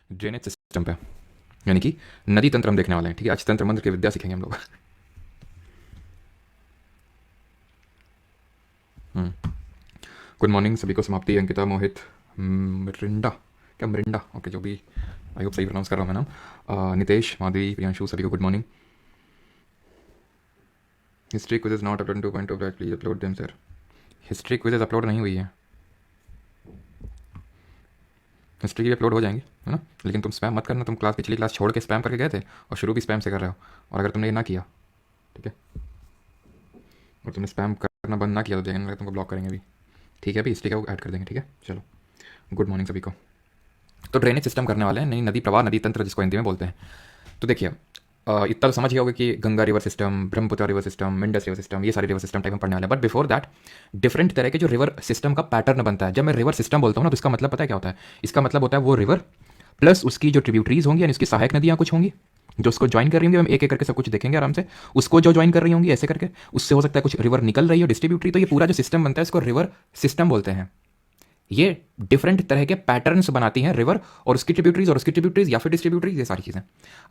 Drainage system पे, यानी कि नदी तंत्र हम देखने वाले हैं। ठीक है, आज तंत्र मंत्र की विद्या सीखेंगे हम लोग। गुड मॉर्निंग सभी को। समाप्ति, अंकिता, मोहित, मरिंडा, क्या मरिंडा, ओके, जो भी, आई होप सही प्रोनाउंस कर रहा हूँ मैं नाम। नितेश, माधवी, प्रियांशु, सभी को good morning. History quiz is not upload 2.2, please upload them sir. History quizzes upload नहीं हुई है, हिस्ट्री की अपलोड हो जाएंगी, है ना। लेकिन तुम स्पैम मत करना, तुम पिछली क्लास छोड़ के स्पैम करके गए थे और शुरू भी स्पैम से कर रहे हो। और अगर तुमने ये ना किया, ठीक है, और तुमने स्पैम करना बंद ना किया तो देखेंगे तुमको ब्लॉक करेंगे भी। ठीक है, अभी हिस्ट्री का वो ऐड कर देंगे। ठीक है, चलो, गुड मॉर्निंग सभी को। तो ड्रेनेज सिस्टम करने वाले हैं, नहीं नदी प्रवाह, नदी तंत्र जिसको हिंदी में बोलते हैं। तो देखिए, इतना तो समझ ही होगा कि Ganga river system, Brahmaputra river system, Indus river system, ये सारे रिवर सिस्टम टाइप में पढ़ने वाले हैं। बट बिफोर दैट डिफरेंट तरह के जो रिवर सिस्टम का पैटर्न बनता है। जब मैं रिवर सिस्टम बोलता हूँ ना, तो इसका मतलब पता है क्या होता है? इसका मतलब होता है वो रिवर प्लस उसकी जो ट्रिब्यूटरीज होंगी, यानी उसकी सहायक नदियाँ कुछ होंगी जो उसको ज्वाइन कर रही होंगी। हम एक एक करके सब कुछ देखेंगे आराम से। उसको जो ज्वाइन कर रही होंगी ऐसे करके, उससे हो सकता है कुछ रिवर निकल रही हो डिस्ट्रीब्यूटरी। तो ये पूरा जो सिस्टम बनता है इसको रिवर सिस्टम बोलते हैं। ये डिफरेंट तरह के पैटर्न्स बनाती हैं रिवर और उसकी ट्रिब्यूटरीज या फिर डिस्ट्रीब्यूटरीज, ये सारी चीज़ें।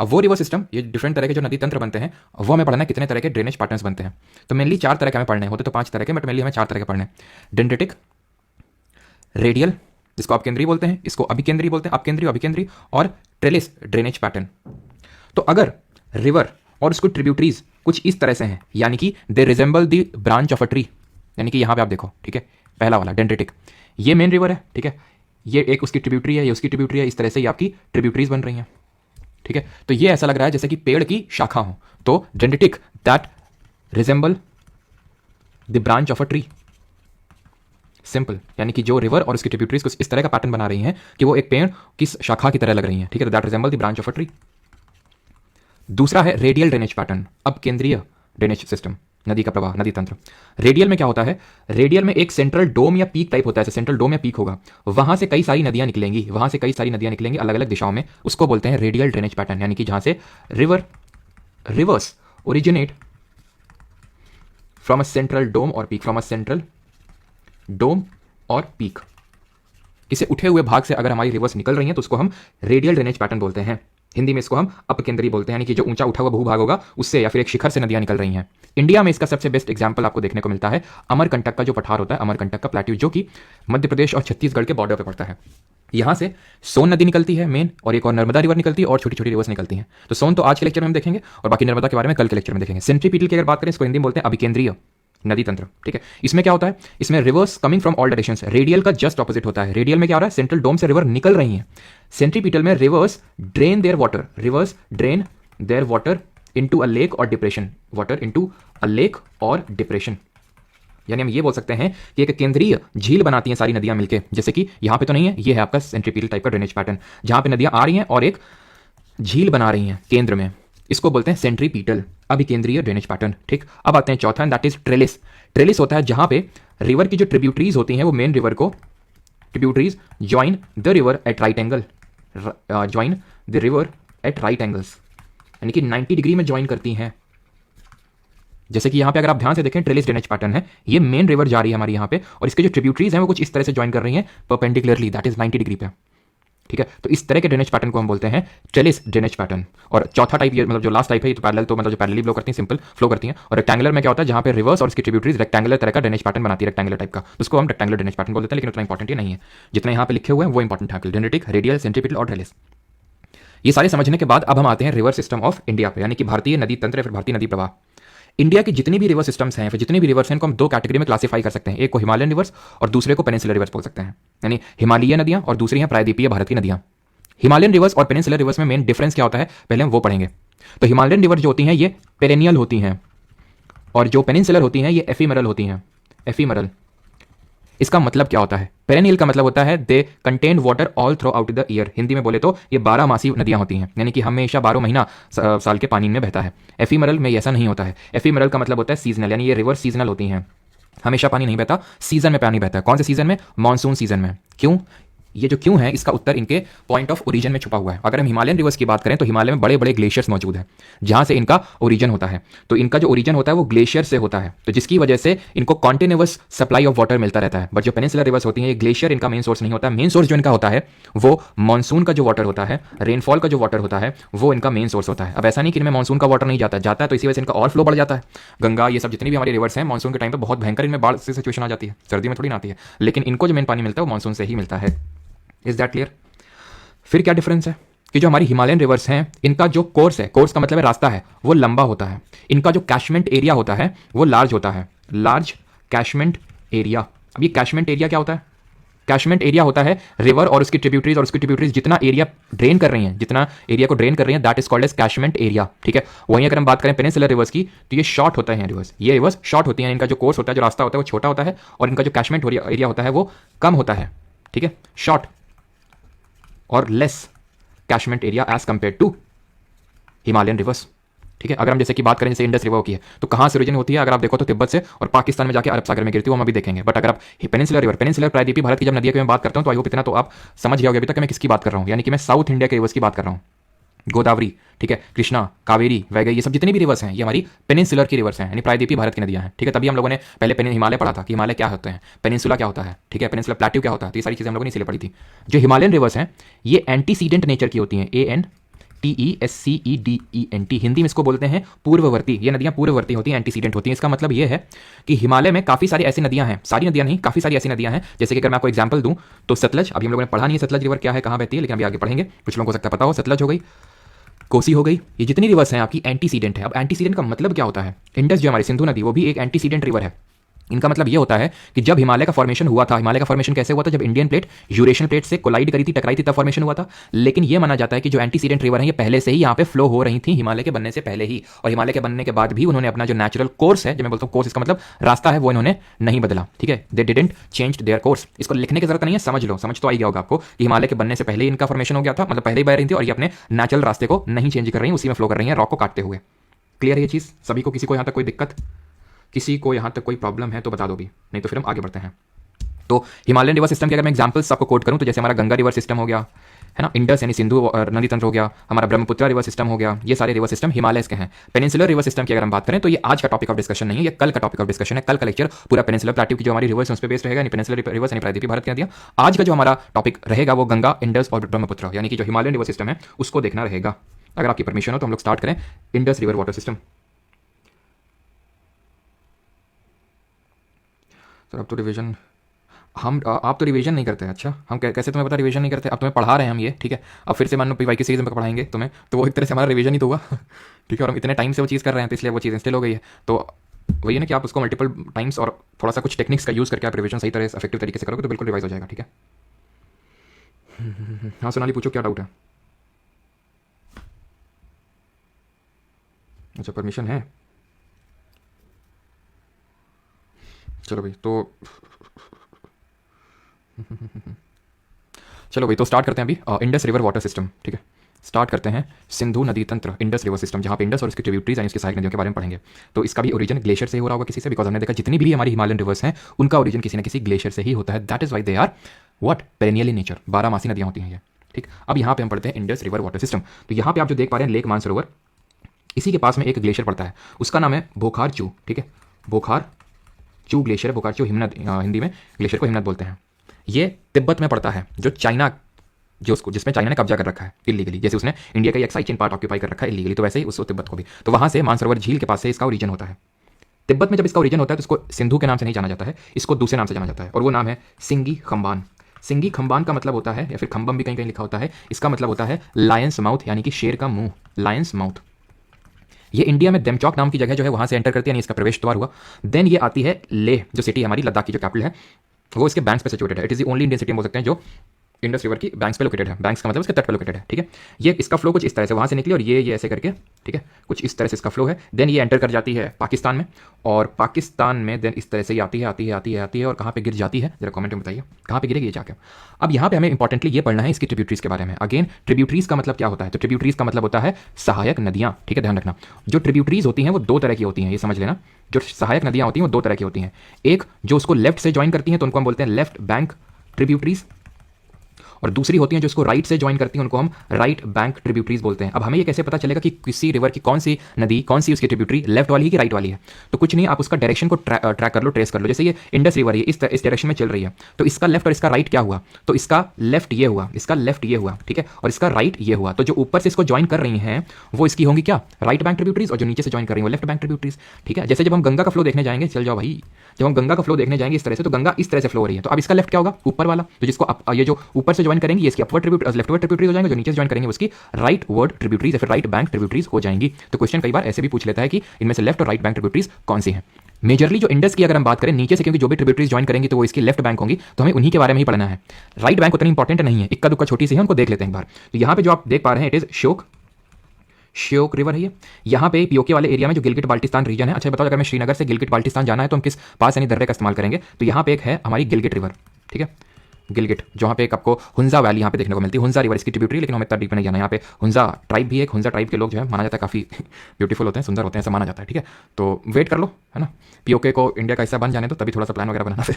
अब वो रिवर सिस्टम, ये डिफरेंट तरह के जो नदी तंत्र बनते हैं, वो हमें पढ़ना है कितने तरह के ड्रेनेज पैटर्न्स बनते हैं। तो मेनली 4 तरह के हमें पढ़ने होते, तो 5 तरह के, बट मेनली हमें 4 तरह के पढ़ने। डेंड्रिटिक, रेडियल, जिसको अपकेंद्रीय बोलते हैं, इसको अभिकेंद्रीय बोलते हैं, अपकेंद्रीय, अभिकेंद्रीय, और ट्रेलिस ड्रेनेज पैटर्न। तो अगर रिवर और उसको ट्रिब्यूटरीज कुछ इस तरह से हैं, यानी कि they resemble the branch of a tree, यानी कि यहां पे आप देखो, ठीक है, पहला वाला डेंड्रिटिक, ये मेन रिवर है, ठीक है, ये एक उसकी ट्रिब्यूटरी है, ये उसकी ट्रिब्यूटरी है, इस तरह से ये आपकी ट्रिब्यूटरीज बन रही हैं। ठीक है, तो ये ऐसा लग रहा है जैसे कि पेड़ की शाखा हो। तो dendritic that resemble the branch of a tree, simple, यानी कि जो रिवर और उसकी ट्रिब्यूटरीज कुछ इस तरह का पैटर्न बना रही हैं कि वो एक पेड़ की शाखा की तरह लग रही हैं। ठीक है, that resemble the branch of a tree. दूसरा है रेडियल ड्रेनेज पैटर्न, अब केंद्रीय ड्रेनेज सिस्टम, नदी का प्रवाह, नदी तंत्र। रेडियल में क्या होता है? रेडियल में एक सेंट्रल डोम या पीक टाइप होता है, सेंट्रल डोम या पीक होगा, वहां से कई सारी नदियां निकलेंगी, वहां से कई सारी नदियां निकलेंगी अलग अलग दिशाओं में, उसको बोलते हैं रेडियल ड्रेनेज पैटर्न। यानी कि जहां से rivers originate from a central dome or peak, from a central dome or peak, किसी उठे हुए भाग से अगर हमारी रिवर्स निकल रही है तो उसको हम रेडियल ड्रेनेज पैटर्न बोलते हैं। हिंदी में इसको हम अपकेंद्री बोलते हैं, यानी कि जो ऊंचा उठा हुआ भूभाग होगा उससे या फिर एक शिखर से नदियां निकल रही हैं। इंडिया में इसका सबसे बेस्ट एग्जांपल आपको देखने को मिलता है अमरकंटक का जो पठार होता है, अमरकंटक का प्लेट्यू, जो कि मध्य प्रदेश और छत्तीसगढ़ के बॉर्डर पर पड़ता है। यहां से सोन नदी निकलती है मेन, और एक और नर्मदा रिवर निकलती है, और छोटी छोटी रिवर्स निकलती हैं। तो सोन तो आज के लेक्चर में हम देखेंगे और बाकी नर्मदा के बारे में कल के लेक्चर में देखेंगे। सेंट्रीपीटल की अगर बात करें, इसको हिंदी में बोलते हैं अभिकेंद्रीय नदी तंत्र। ठीक है, इसमें क्या होता है? इसमें reverse coming from all directions, radial का जस्ट ऑपोजिट होता है। रेडियल में क्या हो रहा है? सेंट्रल डोम से रिवर निकल रही हैं। सेंट्रीपीटल में rivers drain their water, rivers drain their water into a lake or depression, water into a lake or depression. यानी हम ये बोल सकते हैं कि एक केंद्रीय झील बनाती हैं सारी नदियां मिलके, जैसे कि यहां पे तो नहीं है, ये है आपका सेंट्रीपीटल टाइप का ड्रेनेज पैटर्न, जहां पे नदियां आ रही हैं और एक झील बना रही हैं केंद्र में, इसको बोलते हैं सेंट्रीपीटल अभिकेंद्रीय ड्रेनेज पैटर्न। ठीक, अब आते हैं चौथा, दैट इज ट्रेलिस। ट्रेलिस होता है जहां पे रिवर की जो ट्रिब्यूटरीज होती हैं वो मेन रिवर को, tributaries join the river eight right angle, join the river eight right angles, यानी कि 90 डिग्री में ज्वाइन करती हैं। जैसे कि यहां पे अगर आप ध्यान से देखें, ट्रेलिस ड्रेनेज पैटर्न है, ये मेन रिवर जा रही है हमारी यहां पे, और इसके जो ट्रिब्यूटरीज हैं वो कुछ इस तरह से ज्वाइन कर रही हैं परपेंडिकुलरली, दैट इज 90 डिग्री पे। ठीक है, तो इस तरह के ड्रेनेज पैटर्न को हम बोलते हैं ट्रेलिस ड्रेनेज पैटर्न। और चौथा टाइप, ये मतलब जो लास्ट टाइप है, ये तो पैरेलल, तो मतलब जो पैरेलली फ्लो करती हैं, सिंपल फ्लो करती हैं। और रेक्टेंगुलर में क्या होता है? जहां पे रिवर्स और इसकी ट्रिब्यूटरीज रेक्टेंगुलर तरह का ड्रेनेज पैटर्न बनाती है, रेक्टेंगुलर टाइप का, तो उसको हम रेक्टेंगुलर ड्रेनेज पैटर्न बोलते हैं। लेकिन उतना इंपॉर्टेंट ये नहीं है, जितना यहां पे लिखे हुए हैं वो इंपॉर्टेंट है। डेंड्रिटिक, रेडियल, सेंट्रीपिटल और ट्रेलिस, ये सारे समझने के बाद अब हम आते हैं रिवर सिस्टम ऑफ इंडिया पे, यानी कि भारतीय नदी तंत्र या फिर भारतीय नदी प्रवाह। इंडिया की जितनी भी रिवर सिस्टम्स हैं, फिर जितनी भी रिवर्स हैं, इनको हम 2 कैटेगरी में क्लासीफाई कर सकते हैं। एक को हिमालयन रिवर्स और दूसरे को पेनिनसुलर रिवर्स बोल सकते हैं, यानी हिमालयी नदियां, और दूसरी हैं प्रायद्वीपीय भारत की नदियां। हिमालयन रिवर्स और पेनिनसुलर रिवर्स में मेन डिफरेंस क्या होता है, पहले हम वो पढ़ेंगे। तो हिमालयन रिवर जो होती हैं ये पेरेनियल होती हैं, और जो पेनिनसुलर होती हैं ये एफीमरल होती हैं। एफीमरल, इसका मतलब क्या होता है? पेरेनियल का मतलब होता है they contain water all through out the year, Hindi में बोले तो ये 12 मासी नदियां होती हैं, यानी कि हमेशा 12 महीना साल के पानी में बहता है। एफीमरल में ऐसा नहीं होता है। एफीमरल का मतलब होता है सीजनल, यानी ये रिवर सीजनल होती हैं, हमेशा पानी नहीं बहता, सीजन में पानी बहता है। कौन से सीजन में? मानसून सीजन में। क्यों? ये जो क्यों है इसका उत्तर इनके पॉइंट ऑफ ओरिजिन में छुपा हुआ है। अगर हम हिमालयन रिवर्स की बात करें तो हिमालय में बड़े बड़े ग्लेशियर्स मौजूद हैं जहां से इनका ओरिजिन होता है। तो इनका जो ओरिजिन होता है वो ग्लेशियर से होता है, तो जिसकी वजह से इनको कॉन्टिन्यूअस सप्लाई ऑफ वाटर मिलता रहता है। बट जो पेनिनसुलर रिवर्स होती है ये ग्लेशियर इनका मेन सोर्स नहीं होता। मेन सोर्स जो इनका होता है वो मानसून का जो वाटर होता है, रेनफॉल का जो वाटर होता है, वो इनका मेन सोर्स होता है। अब ऐसा नहीं कि इनमें मानसून का वाटर नहीं जाता है, तो इसी वजह से इनका और फ्लो बढ़ जाता है। गंगा ये सब जितनी भी हमारी रिवर्स हैं मानसून के टाइम पे बहुत भयंकर इनमें बाढ़ से सिचुएशन आ जाती है, सर्दी में थोड़ी ना आती है, लेकिन इनको जो मेन पानी मिलता है वो मानसून से ही मिलता है। Is that clear? फिर क्या डिफरेंस है कि जो हमारी हिमालयन रिवर्स हैं इनका जो कोर्स है, कोर्स का मतलब है रास्ता है, वो लंबा होता है। इनका जो कैशमेंट एरिया होता है वो लार्ज होता है, लार्ज कैशमेंट एरिया। अब ये कैशमेंट एरिया क्या होता है? कैशमेंट एरिया होता है रिवर और उसकी ट्रिब्यूटरीज जितना एरिया ड्रेन कर रही हैं, जितना एरिया को ड्रेन कर रही हैं, that is called as catchment area. ठीक है, वहीं अगर हम बात करें पेनिनसुलर रिवर्स की तो ये शॉर्ट होता है रिवर्स, ये रिवर्स शॉर्ट होती हैं। इनका जो कोर्स होता है, जो रास्ता होता है वो छोटा होता है और इनका जो कैशमेंट एरिया होता है वो कम होता है। ठीक है, शॉर्ट और less catchment area as compare to Himalayan rivers. ठीक है, अगर हम जैसे कि बात करें जैसे इंडस रिवर की है तो कहां से ओरिजिन होती है? अगर आप देखो तो तिब्बत से और पाकिस्तान में जाके अरब सागर में गिरती है, वो हम अभी देखेंगे। बट अगर आप पेनिनसुलर रिवर, पेनिनसुलर प्रायद्वीपीय भारत की जब नदियों की मैं बात करता हूं तो आई होप इतना तो आप समझ गए होंगे अभी तक मैं किसकी बात कर रहा हूं, यानी कि मैं साउथ इंडिया के रिवर्स की बात कर रहा हूं। गोदावरी, ठीक है, कृष्णा, कावेरी, वैगई, ये सब जितनी भी रिवर्स हैं ये हमारी पेनिनसुलर की रिवर्स हैं, यानी प्रायद्वीपीय भारत की नदियां हैं। ठीक है, तभी हम लोगों ने पहले हिमालय पढ़ा था कि हिमालय क्या होते हैं, पेनिनसुला क्या होता है, ठीक है, पेनिनसुला प्लेट्यू क्या होता है, तो ये सारी चीजें हम लोगों ने इसीलिए पढ़ी थी। जो हिमालयन रिवर्स हैं ये एंटीसीडेंट नेचर की होती हैं, ANTECEDENT, हिंदी में इसको बोलते हैं पूर्ववर्ती। ये नदियां पूर्ववर्ती होती हैं, एंटीसीडेंट होती हैं। इसका मतलब ये है कि हिमालय में काफी सारी ऐसी नदियां हैं, सारी नदियां नहीं, काफी सारी ऐसी नदियां हैं, जैसे कि अगर मैं आपको एग्जांपल दूं तो सतलज, अभी हम लोगों ने पढ़ा नहीं है सतलज रिवर क्या है, कहां बहती है, लेकिन अभी आगे पढ़ेंगे, कुछ लोगों को सकता पता हो। सतलज हो गई, कोसी हो गई, ये जितनी रिवर्स हैं आपकी एंटीसीडेंट है। अब एंटीसीडेंट का मतलब क्या होता है? इंडस जो हमारी सिंधु नदी वो भी एक एंटीसीडेंट रिवर है। इनका मतलब ये होता है कि जब हिमालय का फॉर्मेशन हुआ था, हिमालय का फॉर्मेशन कैसे हुआ था? जब इंडियन प्लेट यूरेशियन प्लेट से कोलाइड करी थी, टकराई थी, तब फॉर्मेशन हुआ था। लेकिन ये माना जाता है कि जो एंटीसीडेंट रिवर है ये पहले से ही यहाँ पे फ्लो हो रही थी, हिमालय के बनने से पहले ही, और हिमालय के बनने के बाद भी उन्होंने अपना जो नेचुरल कोर्स है, जो मैं बोलता हूँ कोर्स, इसका मतलब रास्ता है, वो इन्होंने नहीं बदला। ठीक है, they didn't change their course. इसको लिखने की जरूरत नहीं है, समझ लो, समझ तो आई गया होगा आपको कि हिमालय के बनने से पहले ही इनका फॉर्मेशन हो गया था, मतलब पहले ही बह रही थी, और ये अपने नेचुरल रास्ते को नहीं चेंज कर रही है, उसी में फ्लो कर रही है, रॉक को काटते हुए। क्लियर है ये चीज सभी को? किसी को यहाँ तक कोई दिक्कत, किसी को यहाँ तक कोई प्रॉब्लम है तो बता दो भी, नहीं तो फिर हम आगे बढ़ते हैं। तो हिमालयन रिवर सिस्टम के अगर मैं एग्जांपल्स आपको कोट करूं तो जैसे हमारा गंगा रिवर सिस्टम हो गया है ना, इंडस यानी सिंधु नदी तंत्र हो गया, हमारा ब्रह्मपुत्र रिवर सिस्टम हो गया, ये सारे रिवर सिस्टम हिमालय के हैं। पेनिनसुलर रिवर सिस्टम की अगर हम बात करें तो ये आज का टॉपिक ऑफ डिस्कशन नहीं है, ये कल का टॉपिक ऑफ डिस्कशन है। कल का लेक्चर पूरा पेनिनसुलर प्लेट्यू की जो हमारी रिवर्स है उस पर बेस्ड रहेगा, यानी पेनिनसुलर रिवर्स यानी प्रायद्वीपीय भारत की नदियां। आज का जो हमारा टॉपिक रहेगा वो गंगा, इंडस और ब्रह्मपुत्र, यानी कि जो हिमालयन रिवर सिस्टम है उसको देखना रहेगा। अगर आपकी परमिशन हो तो हम लोग स्टार्ट करें Indus river water system. Sir अब तो रिवीजन आप तो रिवीजन नहीं करते। अच्छा, हम कैसे तुम्हें पता रिवीजन नहीं करते? अब तुम्हें पढ़ा रहे हैं हम ये, ठीक है। अब फिर से मान लो पीवाई की सीरीज में पढ़ाएंगे तुम्हें, तो वो एक तरह से हमारा रिवीजन ही तो हुआ ठीक है, और हम इतने टाइम से वो चीज़ कर रहे हैं तो इसलिए वो चीज़ इंस्टॉल हो गई है। तो वही है ना कि आप उसको मल्टीपल टाइम्स और थोड़ा सा कुछ टेक्निक्स का यूज़ करके आप रिवीजन सही तरह से इफेक्टिव तरीके से करोगे तो बिल्कुल रिवाइज हो जाएगा। ठीक है, हाँ सोनाली पूछो क्या डाउट है? अच्छा परमिशन है, चलो भाई तो चलो भाई तो स्टार्ट करते हैं अभी इंडस रिवर वाटर सिस्टम। ठीक है, स्टार्ट करते हैं सिंधु नदी तंत्र, इंडस रिवर सिस्टम, जहाँ पे इंडस और उसकी ट्रिब्यूटरीज यानी उसकी सहायक नदियों के बारे में पढ़ेंगे। तो इसका भी ओरिजिन ग्लेशियर से ही हो रहा होगा किसी से, बिकॉज हमने देखा जितनी भी हमारी हिमालयन रिवर्स हैं उनका ओरिजिन किसी न किसी ग्लेशियर से ही होता है। That is why they are what perennial in nature, 12 मासी नदियां होती हैं ये। ठीक, अब यहाँ पे हम पढ़ते हैं इंडस रिवर वाटर सिस्टम। तो यहाँ पे आप जो देख पा रहे हैं लेक मानसरोवर, इसी के पास में एक ग्लेशियर पड़ता है, उसका नाम है बोखार चू। ठीक है, बोखार चू ग्लेशियर है, बोखार चू हिमनद, हिंदी में ग्लेशियर को हिमनद बोलते हैं। ये तिब्बत में पड़ता है, जो चाइना, जो उसको जिसमें चाइना ने कब्जा कर रखा है इलीगली, जैसे उसने इंडिया का एक साइड चेन पार्ट ऑक्यूपाई कर रखा है इलीगली, तो वैसे ही उसको तिब्बत को भी, तो वहां से मानसरोवर झील के पास से इसका ओरिजिन होता है। तिब्बत में जब इसका ओरिजिन होता है तो इसको सिंधु के नाम से नहीं जाना जाता है, इसको दूसरे नाम से जाना जाता है, और वो नाम है सिंगी खंबान। सिंगी खंबान का मतलब होता है, या फिर खंबम भी कहीं कहीं लिखा होता है, इसका मतलब होता है लायंस माउथ, यानी कि शेर का मुंह, लायंस माउथ। ये इंडिया में देमचौक नाम की जगह जो है वहां से एंटर करती है, यानी इसका प्रवेश द्वार हुआ। देन ये आती है लेह, जो सिटी हमारी लद्दाख की जो कैपिटल है, वो इसके बैंक्स पे सिचुएटेड है। It is the only Indian city बोल सकते हैं जो इंडस रिवर की बैंक्स पे लोकेटेड है। बैंक्स का मतलब इसके तट पे लोकेटेड है। ठीक है, ये इसका फ्लो कुछ इस तरह से वहां से निकली और ये ऐसे करके, ठीक है, कुछ इस तरह से इसका फ्लो है। देन ये एंटर कर जाती है पाकिस्तान में, और पाकिस्तान में देन इस तरह से आती है और कहाँ पे गिर जाती है, जरा कमेंट में बताइए कहाँ पे गिरेगी ये जाकर। अब यहाँ पे हमें इंपॉर्टेंटली ये पढ़ना है इसकी ट्रिब्यूटरीज के बारे में। अगेन ट्रिब्यूटरीज का मतलब क्या होता है? तो ट्रिब्यूटरीज का मतलब होता है सहायक नदियाँ। ठीक है, ध्यान रखना, जो ट्रिब्यूटरीज होती हैं वो दो तरह की होती हैं, ये समझ लेना। जो सहायक नदियाँ होती हैं वो दो तरह की होती हैं, एक जो उसको लेफ्ट से ज्वाइन करती हैं तो उनको हम बोलते हैं लेफ्ट बैंक ट्रिब्यूटरीज, और दूसरी होती हैं जो इसको राइट से ज्वाइन करती हैं, उनको हम राइट बैंक ट्रिब्यूटरीज बोलते हैं। अब हमें ये कैसे पता चलेगा कि किसी रिवर की कौन सी नदी, कौन सी उसकी ट्रिब्यूटरी लेफ्ट वाली है कि राइट वाली है? तो कुछ नहीं, आप उसका डायरेक्शन को ट्रैक कर लो, ट्रेस कर लो। जैसे ये इंडस रिवर है, इस डायरेक्शन में चल रही है, तो इसका लेफ्ट और इसका राइट क्या हुआ? तो इसका लेफ्ट ये हुआ, इसका लेफ्ट ये हुआ, ठीक है, और इसका राइट ये हुआ। तो जो ऊपर से इसको ज्वाइन कर रही हैं वो इसकी होंगी क्या? राइट बैंक ट्रिब्यूटरीज, और जो नीचे से ज्वाइन कर रही है वो लेफ्ट बैंक ट्रिब्यूटरीज, ठीक है। जैसे जब हम गंगा का फ्लो देखने जाएंगे, चल जाओ भाई, जब हम गंगा का फ्लो देखने जाएंगे इस तरह से, तो गंगा इस तरह से फ्लो हो रही है, तो अब इसका लेफ्ट क्या होगा? ऊपर वाला। तो जिसको ये जो ऊपर से ज्वाइन करेंगे इसकी अपवर्ड ट्रिब्यूटरी, लेफ्टवर्ड ट्रिब्यूटरीज हो जाएंगे, जो नीचे से ज्वाइन करेंगे उसकी राइट वर्ड ट्रिब्यूटरीज या फिर राइट बैंक ट्रिब्यूटरीज हो जाएंगी। तो क्वेश्चन कई बार ऐसे भी पूछ लेता है कि इनमें से लेफ्ट और राइट बैंक ट्रिब्यूटरीज कौन सी हैं। मेजरली जो इंडस की अगर हम बात करें नीचे से, क्योंकि जो भी ट्रिब्यूटरीज ज्वाइन करेंगी तो वो इसकी लेफ्ट बैंक होंगी, तो हमें उन्हीं के बारे में ही पढ़ना है। राइट बैंक उतनी इंपॉर्टेंट नहीं है, इक्का दुक्का छोटी सी है, उनको देख लेते हैं एक बार। तो यहाँ पे जो आप देख पा रहे हैं इट इज श्योक रिवर है ये। यहाँ पे पीओके वाले एरिया में जो गिलगिट बाल्टिस्तान रीजन है। अच्छा बताओ, अगर मैं श्रीनगर से गिलगिट बाल्टिस्तान जाना है तो हम किस पास यानी दर्रे का इस्तेमाल करेंगे? तो यहाँ पे एक है हमारी गिलगिट रिवर, ठीक है, गिलगिट, जहाँ पे एक आपको हुंजा वैली यहाँ पे देखने को मिलती है, हुंजा रिवर इसकी ट्रिब्यूटरी, लेकिन हमें इतना डीप नहीं जाना। यहाँ पे हुंजा ट्राइब भी एक, हुंजा ट्राइब के लोग जो है माना जाता है काफ़ी ब्यूटीफुल होते हैं, सुंदर होते हैं, ऐसा माना जाता है, ठीक है। तो वेट कर लो, है ना, पीओके को इंडिया का हिस्सा बन जाने तो तभी थोड़ा सा प्लान वगैरह बनाना फिर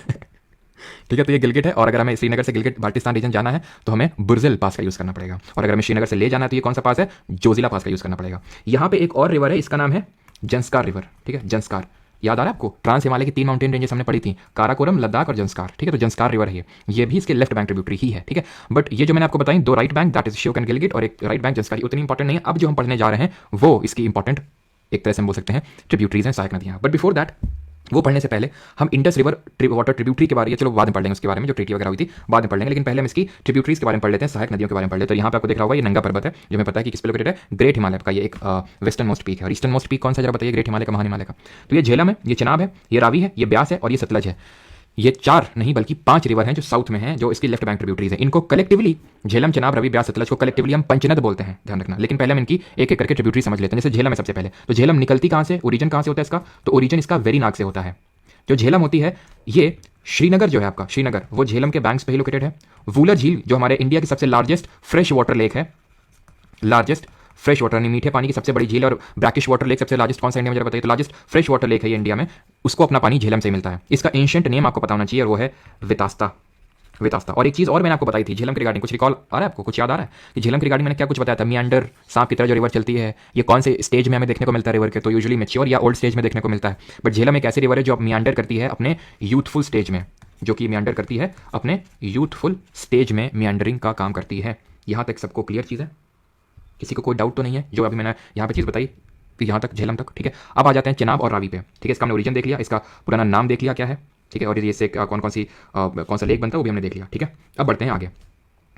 ठीक है। तो ये गिलगिट है, और अगर हमें श्रीनगर से गिलगिट बाल्टिस्तान रीजन जाना है तो हमें बुर्जिल पास का यूज़ करना पड़ेगा, और अगर हमें श्रीनगर से ले जाना है तो ये कौन सा पास है? जोजिला पास का यूज़ करना पड़ेगा। यहाँ पे एक और रिवर है, इसका नाम है जंस्कार रिवर, ठीक है, जंस्कार। याद आ रहा है आपको? ट्रांस हिमालय की 3 माउंटेन रेंजेस हमने पढ़ी थी, काराकोरम, लद्दाख और जंस्कार, ठीक है। तो जंस्कार रिवर है ये भी इसके लेफ्ट बैंक ट्रिब्यूटरी ही है, ठीक है। बट ये जो मैंने आपको बताई 2 right bank, that is Shyok and Gilgit, और एक राइट बैंक जंस्कार, उतनी इंपॉर्टेंट नहीं है। अब जो हम पढ़ने जा रहे हैं वो इसकी इंपॉर्टेंट एक तरह से हम बोल सकते हैं ट्रिब्यूटरीज हैं, सहायक नदियाँ। बट बिफोर दैट, वो पढ़ने से पहले हम इंडस रिवर वाटर ट्रिब्यूटरी के बारे में, चलो बाद में पढ़ लेंगे उसके बारे में, जो ट्रीटी वगैरह हुई थी बाद में पढ़ लेंगे, लेकिन पहले हम इसकी ट्रिब्यूटरीज के बारे में पढ़ लेते हैं, सहायक नदियों के बारे में पढ़ लेते हैं। तो यहाँ पे आपको दिख रहा होगा ये नंगा पर्वत है, जो हमें पता है कि किस पे लोकेटेड है, ग्रेट हिमालय का ये एक वेस्टर्न मोस्ट पीक है। और ईस्टर्न मोस्ट पीक कौन सा जरा बताइए? ग्रेट हिमालय का, महान हिमालय का। तो ये झेलम है, ये चिनाब है, ये रावी है, ये ब्यास है और ये सतलज है। ये 4 नहीं बल्कि 5 रिवर हैं जो साउथ में हैं, जो इसकी लेफ्ट बैंक ट्रिब्यूटरीज है। इनको कलेक्टिवली, झेलम, चिनाब, रवि, ब्यास, सतलज को कलेक्टिवली हम पंचनद बोलते हैं, ध्यान रखना। लेकिन पहले हम इनकी एक एक करके ट्रिब्यूटरी समझ लेते हैं। जैसे झेलम है सबसे पहले, तो झेलम निकलती कहाँ से, ओरिजिन कहाँ से होता है इसका? तो ओरिजिन इसका वेरीनाग से होता है। जो झेलम होती है ये श्रीनगर जो है आपका, श्रीनगर वो झेलम के बैंक्स पे ही लोकेटेड है। वूलर झील जो हमारे इंडिया की सबसे लार्जेस्ट फ्रेश वाटर लेक है, लार्जेस्ट फ्रेश वाटर यानी मीठे पानी की सबसे बड़ी झील, और ब्रैकिश वाटर लेक सबसे लार्जेस्ट कौन सा इंडिया में जरा बताइए? तो लार्जेस्ट फ्रेश वाटर लेक है ये इंडिया में, उसको अपना पानी झेलम से मिलता है। इसका एंशिएंट नेम आपको पता होना चाहिए, और वो है वितास्ता, वितास्ता। और एक चीज़ और मैंने आपको बताई थी झेलम के रिगार्डिंग, कुछ रिकॉल आ रहा है आपको, कुछ याद आ रहा है कि झेलम के रिगार्डिंग मैंने क्या कुछ बताया था? मियांडर, सांप की तरह जो रिवर चलती है, ये कौन से स्टेज में हमें देखने को मिलता है रिवर के? तो यूजुअली मैच्योर या ओल्ड स्टेज में देखने को मिलता है। बट झेलम एक ऐसी रिवर है जो मियांडर करती है अपने यूथफुल स्टेज में, जो कि मियांडर करती है अपने यूथफुल स्टेज में, मियांडरिंग का काम करती है। यहाँ तक सबको क्लियर चीज़ है? किसी को कोई डाउट तो नहीं है जो अभी मैंने यहाँ पे चीज़ बताई? तो यहाँ तक झेलम तक, ठीक है। अब आ जाते हैं चिनाब और रावी पे, ठीक है। इसका हमने ओरिजिन देख लिया, इसका पुराना नाम देख लिया क्या है, ठीक है, और ये से कौन सा लेक बनता है वो भी हमने देख लिया, ठीक है। अब बढ़ते हैं आगे,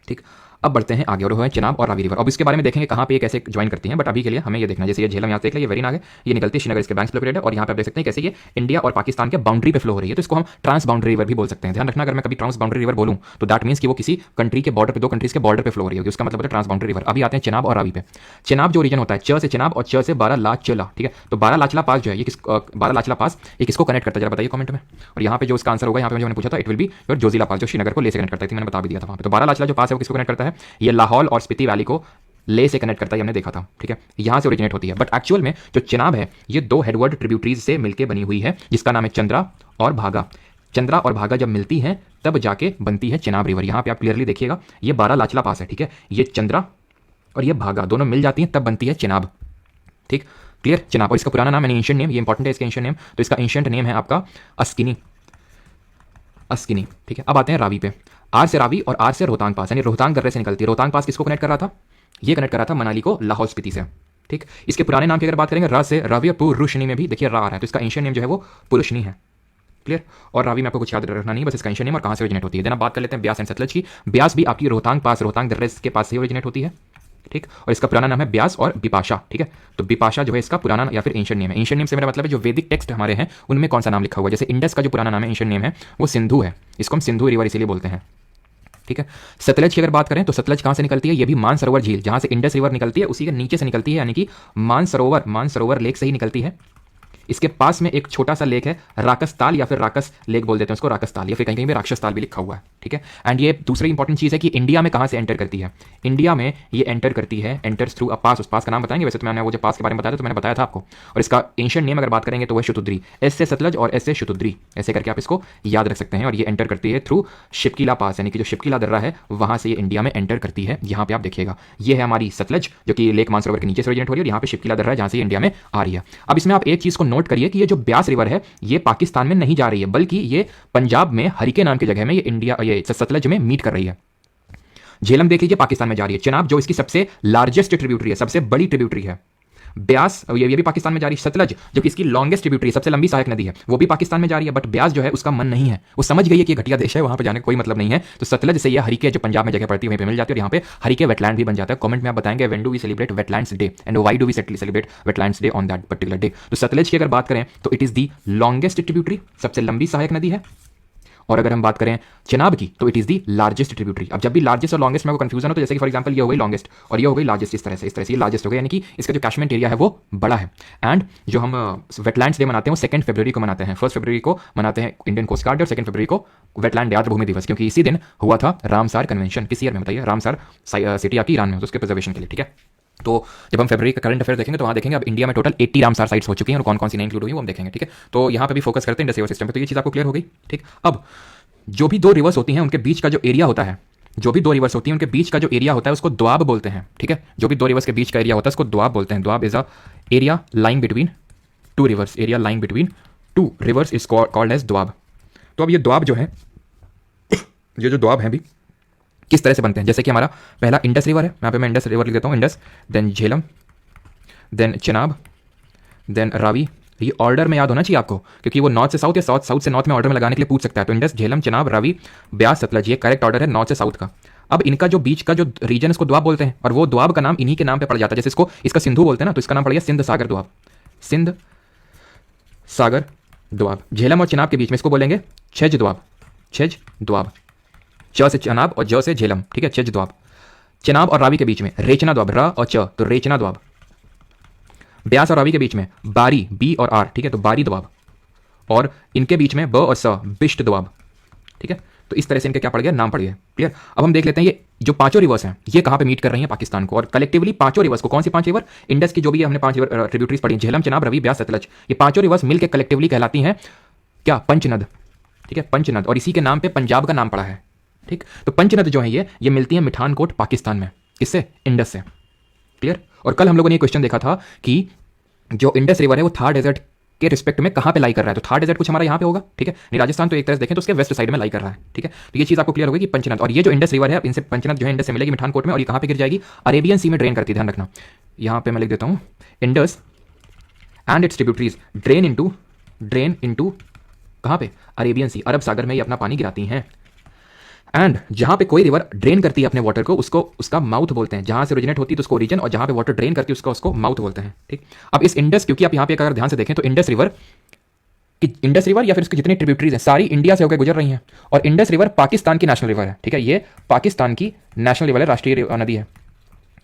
ठीक। अब बढ़ते हैं आगे, और वो है चिनाब और रावी रिवर। अब इसके बारे में देखेंगे कहाँ पे ये कैसे ज्वाइन करती हैं, बट अभी के लिए हमें ये देखना है। जैसे ये झेलम यहाँ देख लिया, ये वेरीनाग है, ये निकलती है श्रीनगर, इसके बैंक्स लोकेटेड है, और यहाँ पे आप देख सकते हैं कैसे ये इंडिया और पाकिस्तान के बाउंड्री पे फ्लो हो रही है। तो इसको हम ट्रांस बाउंड्री रिवर भी बोल सकते हैं। ध्यान रखना, अगर मैं कभी ट्रांस बाउंड्री रिवर बोलूँ तो दैट मीन्स कि वो किसी कंट्री के बॉर्डर पे, 2 कंट्रीज के बॉर्डर पे फ्लो हो रही होगी, उसका मतलब है ट्रांस बाउंड्री रिवर। अभी आते हैं चिनाब और रावी पे। चिनाब जो ओरिजिन होता है च से चिनाब और च से बारालाचला, ठीक है। तो बारालाचला पास जो है ये बारालाचला पास ये किसको कनेक्ट करता है जरा बताइए कमेंट में। और यहाँ पे जो इसका आंसर होगा, यहाँ पे जो मैंने पूछा था, it will be your Zojila pass, जो श्रीनगर को ले से कनेक्ट करता है, मैंने बता भी दिया था वहाँ पे। तो बारालाचला जो पास है वो किसको कनेक्ट करता है? ये लाहौल और स्पीति वैली को ले से कनेक्ट करता है, हमने देखा था, ठीक है। यहाँ से ओरिजिनेट होती है। बट एक्चुअल में जो चिनाब है ये 2 हेडवर्ड ट्रिब्यूटरीज से मिलकर बनी हुई है, जिसका नाम है चंद्रा और भागा। चंद्रा और भागा जब मिलती हैं तब जाके बनती है चिनाब रिवर। यहाँ पे आप क्लियरली देखिएगा, ये बारालाचला पास है, ठीक है। ये चंद्रा और ये भागा दोनों मिल जाती हैं तब बनती है चिनाब, ठीक, क्लियर। चिनाब, और इसका पुराना नाम, एंशिएंट नेम, ये इंपॉर्टेंट है इसका एंशिएंट नेम, तो इसका एंशिएंट नेम है आपका अस्किनी, अस्किनी, ठीक है। अब आते हैं रावी पे। आर से रावी और आर से रोहतांग पास, यानी रोहतांग दर्रे से निकलती है। रोहतांग पास किसको कनेक्ट कर रहा था? ये कनेक्ट कर रहा था मनाली को लाहौल स्पीति से, ठीक। इसके पुराने नाम की अगर बात करेंगे, र से रवि और पुरुषनी में भी देखिए रा आ रहा है, तो इसका एंशिएंट नेम जो है वो पुरुषनी है, क्लियर। और रावी में आपको कुछ याद रखना नहीं, बस इसका एंशिएंट नेम और कहाँ से ओरिजिनेट होती है। देन आप बात कर लेते हैं ब्यास एंड सतलज की। ब्यास भी आपकी रोहतांग पास, रोहतांग दर्रे के पास से ओरिजिनेट होती है, ठीक। और इसका पुराना नाम है ब्यास और बिपाशा, ठीक है। तो बिपाशा जो है इसका पुराना या फिर एंशिएंट नेम है। एंशिएंट नेम से मेरा मतलब है जो वैदिक टेक्स्ट हमारे हैं उनमें कौन सा नाम लिखा हुआ है। जैसे इंडस का जो पुराना नाम है, एंशिएंट नेम है, वो सिंधु है, इसको हम सिंधु रिवर इसीलिए बोलते हैं, ठीक है। सतलज की अगर बात करें तो सतलज कहां से निकलती है? ये भी मानसरोवर झील, जहां से इंडस रिवर निकलती है उसी के नीचे से निकलती है, यानी कि मानसरोवर लेक से ही निकलती है। इसके पास में एक छोटा सा लेक है राकस ताल, या फिर राकस लेक बोल देते हैं उसको, राकस ताल, या फिर कहीं कहीं पे राक्षस ताल भी लिखा हुआ है, ठीक है। एंड ये दूसरी इंपॉर्टेंट चीज़ है कि इंडिया में कहाँ से एंटर करती है। इंडिया में ये एंटर करती है, एंटर्स थ्रू अ पास। उस पास का नाम बताएंगे, वैसे तो मैंने वो जो पास के बारे में बताया था तो मैंने बताया था आपको। और इसका एंशिएंट नेम अगर बात करेंगे तो वह शतुद्री, एस से सतलज और एस से शतुद्री, ऐसे करके आप इसको याद रख सकते हैं। और ये एंटर करती है थ्रू शिपकीला पास, यानी कि जो शिपकीला दर्रा है वहां से ये इंडिया में एंटर करती है। यहाँ पे आप देखिएगा ये है हमारी सतलज, जो कि लेक मानसरोवर के नीचे से ओरिजिनेट हो रही है, और यहाँ पे शिपकीला दर्रा है जहाँ से ये इंडिया में आ रही है। अब इसमें आप एक चीज को नोट करिए कि ये जो ब्यास रिवर है ये पाकिस्तान में नहीं जा रही है, बल्कि ये पंजाब में हरिके नाम की जगह में ये सतलज में मीट कर रही है। झेलम देख लीजिए पाकिस्तान में जा रही है। चिनाब जो इसकी सबसे लार्जेस्ट ट्रिब्यूटरी है, सबसे बड़ी ट्रिब्यूटरी है। ब्यास ये भी पाकिस्तान में जा रही है। सतलज जो कि इसकी लॉन्गेस्ट ट्रिब्यूटरी, सबसे लंबी सहायक नदी है, वो भी पाकिस्तान में जा रही है। बट ब्यास जो है उसका मन नहीं है, वो समझ गई है कि घटिया देश है, वहां पे जाने का कोई मतलब नहीं है। तो सतलज से ये हरिके जो पंजाब में जगह पड़ती है वहीं पे मिल जाती है, और यहाँ पे हरिके वेटलैंड भी बन जाता है। कमेंट में आप बताएंगे when do we celebrate wetlands day and why do we celebrate wetlands day on that particular day. तो सतलज की अगर बात करें तो it is the longest tributary, सबसे लंबी सहायक नदी है। और अगर हम बात करें चिनाब की तो it is the largest tributary. अब जब भी लार्जेस्ट और लॉन्गेस्ट में को कंफ्यूजन हो तो जैसे कि फॉर एग्जांपल ये हो गई लॉन्गेस्ट और ये हो गई लार्जेस्ट, इस तरह से ये लार्जेस्ट हो गई, यानी कि इसका जो कैशमेंट एरिया है वो बड़ा है। एंड जो हम वेटलैंड्स डे मनाते हैं वो 2 फरवरी को मनाते हैं। 1 फरवरी को मनाते हैं इंडियन कोस्ट गार्ड, और 2 फरवरी को वेटलैंड आर्द्र भूमि दिवस, क्योंकि इसी दिन हुआ था रामसार कन्वेंशन। किस ईयर में बताइए? रामसार सिटी आपकी ईरान में, तो उसके प्रिजर्वेशन के लिए, ठीक है। तो जब हम फरवरी का करंट अफेयर देखेंगे तो वहाँ देखेंगे अब इंडिया में टोटल 80 रामसार साइट्स हो चुकी हैं, और कौन कौन सी नहीं इंक्लूड हुई वो हम देखेंगे, ठीक है। तो यहाँ पे भी फोकस करते हैं इंडस रिवर सिस्टम पे। तो ये चीज़ आपको क्लियर हो गई, ठीक। अब जो भी दो रिवर्स होती हैं उनके बीच का जो एरिया होता है, जो भी दो रिवर्स होती हैं उनके बीच का जो एरिया होता है उसको द्वाब बोलते हैं, ठीक है। जो भी दो रिवर्स के बीच का एरिया होता है उसको द्वाब बोलते हैं। Doab is a area lying between two rivers, area lying between two rivers is called as Doab. तो अब ये द्वाब जो है, ये जो द्वाब है भी किस तरह से बनते हैं, जैसे कि हमारा पहला इंडस रिवर है, यहाँ पे मैं इंडस रिवर लिख देता हूँ, Indus, then Jhelum, then Chenab, then Ravi. ये ऑर्डर में याद होना चाहिए आपको, क्योंकि वो नॉर्थ से साउथ या साउथ से नॉर्थ में ऑर्डर में लगाने के लिए पूछ सकता है। तो इंडस, झेलम, चिनाब, रावी, ब्यास, सतलज, ये करेक्ट ऑर्डर है नॉर्थ से साउथ का। अब इनका जो बीच का जो रीजन इसको द्वाब बोलते हैं, और वो द्वाब का नाम इन्हीं के नाम पे पड़ जाता है। जैसे इसका सिंधु बोलते हैं ना, तो इसका नाम पड़ गया सिंध सागर द्वाब, सिंध सागर द्वाब। झेलम और चिनाब के बीच में इसको बोलेंगे छेज द्वाब, छेज द्वाब, च से चिनाब और ज से झेलम, ठीक है, छेज द्वाब। चिनाब और रावी के बीच में रेचना द्वाब, र और च, तो रेचना द्वाब। ब्यास और रावी के बीच में बारी, बी और आर, ठीक है, तो बारी द्वाब। और इनके बीच में ब और स, बिष्ट द्वाब, ठीक है। तो इस तरह से इनके क्या पड़ गया, नाम पड़ गया, क्लियर। अब हम देख लेते हैं ये जो पांचों रिवर्स हैं ये कहां पे मीट कर रही हैं, पाकिस्तान को। और कलेक्टिवली पांचों रिवर्स को, कौन सी 5 रिवर, इंडस की जो भी हमने 5 रिवर ट्रिब्यूटरीज पढ़ी, झेलम, चिनाब, रवि, ब्यास, सतलज, ये पांचों रिवर्स मिलकर कलेक्टिवली कहलाती हैं क्या, पंचनद, ठीक है, पंचनद। और इसी के नाम पे पंजाब का नाम पड़ा है, ठीक। तो पंचनद जो है ये मिलती है मिठानकोट पाकिस्तान में, किससे, इंडस से, क्लियर। और कल हम लोगों ने ये क्वेश्चन देखा था कि जो इंडस रिवर है वो थार डेजर्ट के रिस्पेक्ट में कहां पे लाई कर रहा है। तो थार डेजर्ट कुछ हमारा यहां पे होगा, ठीक है, नहीं राजस्थान तो एक तरह से देखें तो उसके वेस्ट साइड में लाई कर रहा है, ठीक है। तो ये चीज आपको क्लियर होगी कि पंचनद, और ये जो इंडस रिवर है इनसे पंचनद जो है इंडस से मिलेगी मिठानकोट में, और ये कहां पे गिर जाएगी, अरेबियन सी में ड्रेन करती है, ध्यान रखना। यहां पे मैं लिख देता हूं Indus and it's tributaries drain into कहां पे, अरेबियन सी, अरब सागर में ये अपना पानी गिराती हैं। एंड जहां पे कोई रिवर ड्रेन करती है अपने वाटर को उसको उसका माउथ बोलते हैं, जहां से ओरिजिनेट होती है तो उसको ओरिजिन, और जहां पे वाटर ड्रेन करती है उसको माउथ बोलते हैं, ठीक। अब इस इंडस, क्योंकि आप यहां पे अगर ध्यान से देखें तो इंडस रिवर या फिर उसकी जितनी ट्रिब्यूटरीज हैं सारी इंडिया से होकर गुजर रही हैं, और इंडस रिवर पाकिस्तान की नेशनल रिवर है, ठीक है, ये पाकिस्तान की नेशनल रिवर है, राष्ट्रीय नदी है।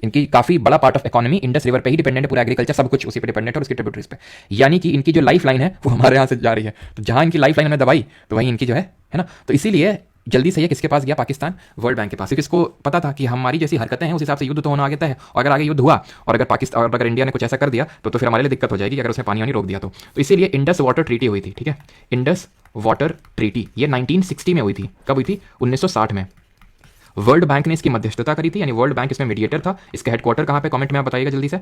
इनकी काफी बड़ा part of economy Indus river पे ही डिपेंडेंट है, पूरा एग्रीकल्चर सब कुछ उसी पे डिपेंडेंट है, और उसकी ट्रिब्यूटरीज पे, यानी कि इनकी जो लाइफ लाइन है वो हमारे यहाँ से जा रही है। तो जहां इनकी लाइफ लाइन हमने दबाई तो वहीं इनकी जो है ना, तो इसीलिए जल्दी से ये किसके पास गया, पाकिस्तान, वर्ल्ड बैंक के पास, क्योंकि इसको पता था कि हमारी जैसी हरकतें हैं उस हिसाब से युद्ध तो होना आगे तय है, और अगर आगे युद्ध हुआ और अगर पाकिस्तान और अगर इंडिया ने कुछ ऐसा कर दिया तो फिर हमारे लिए दिक्कत हो जाएगी अगर उसने पानी वानी रोक दिया तो इसीलिए इंडस वाटर ट्रीटी हुई थी, ठीक है, इंडस वाटर ट्रीटी, ये 1960 में हुई थी। कब हुई थी, 1960 में। वर्ल्ड बैंक ने इसकी मध्यस्थता करी थी, यानी वर्ल्ड बैंक इसमें मीडिएटर था। इसका हेडक्वार्टर कहाँ पे, कमेंट में आप बताइएगा जल्दी से।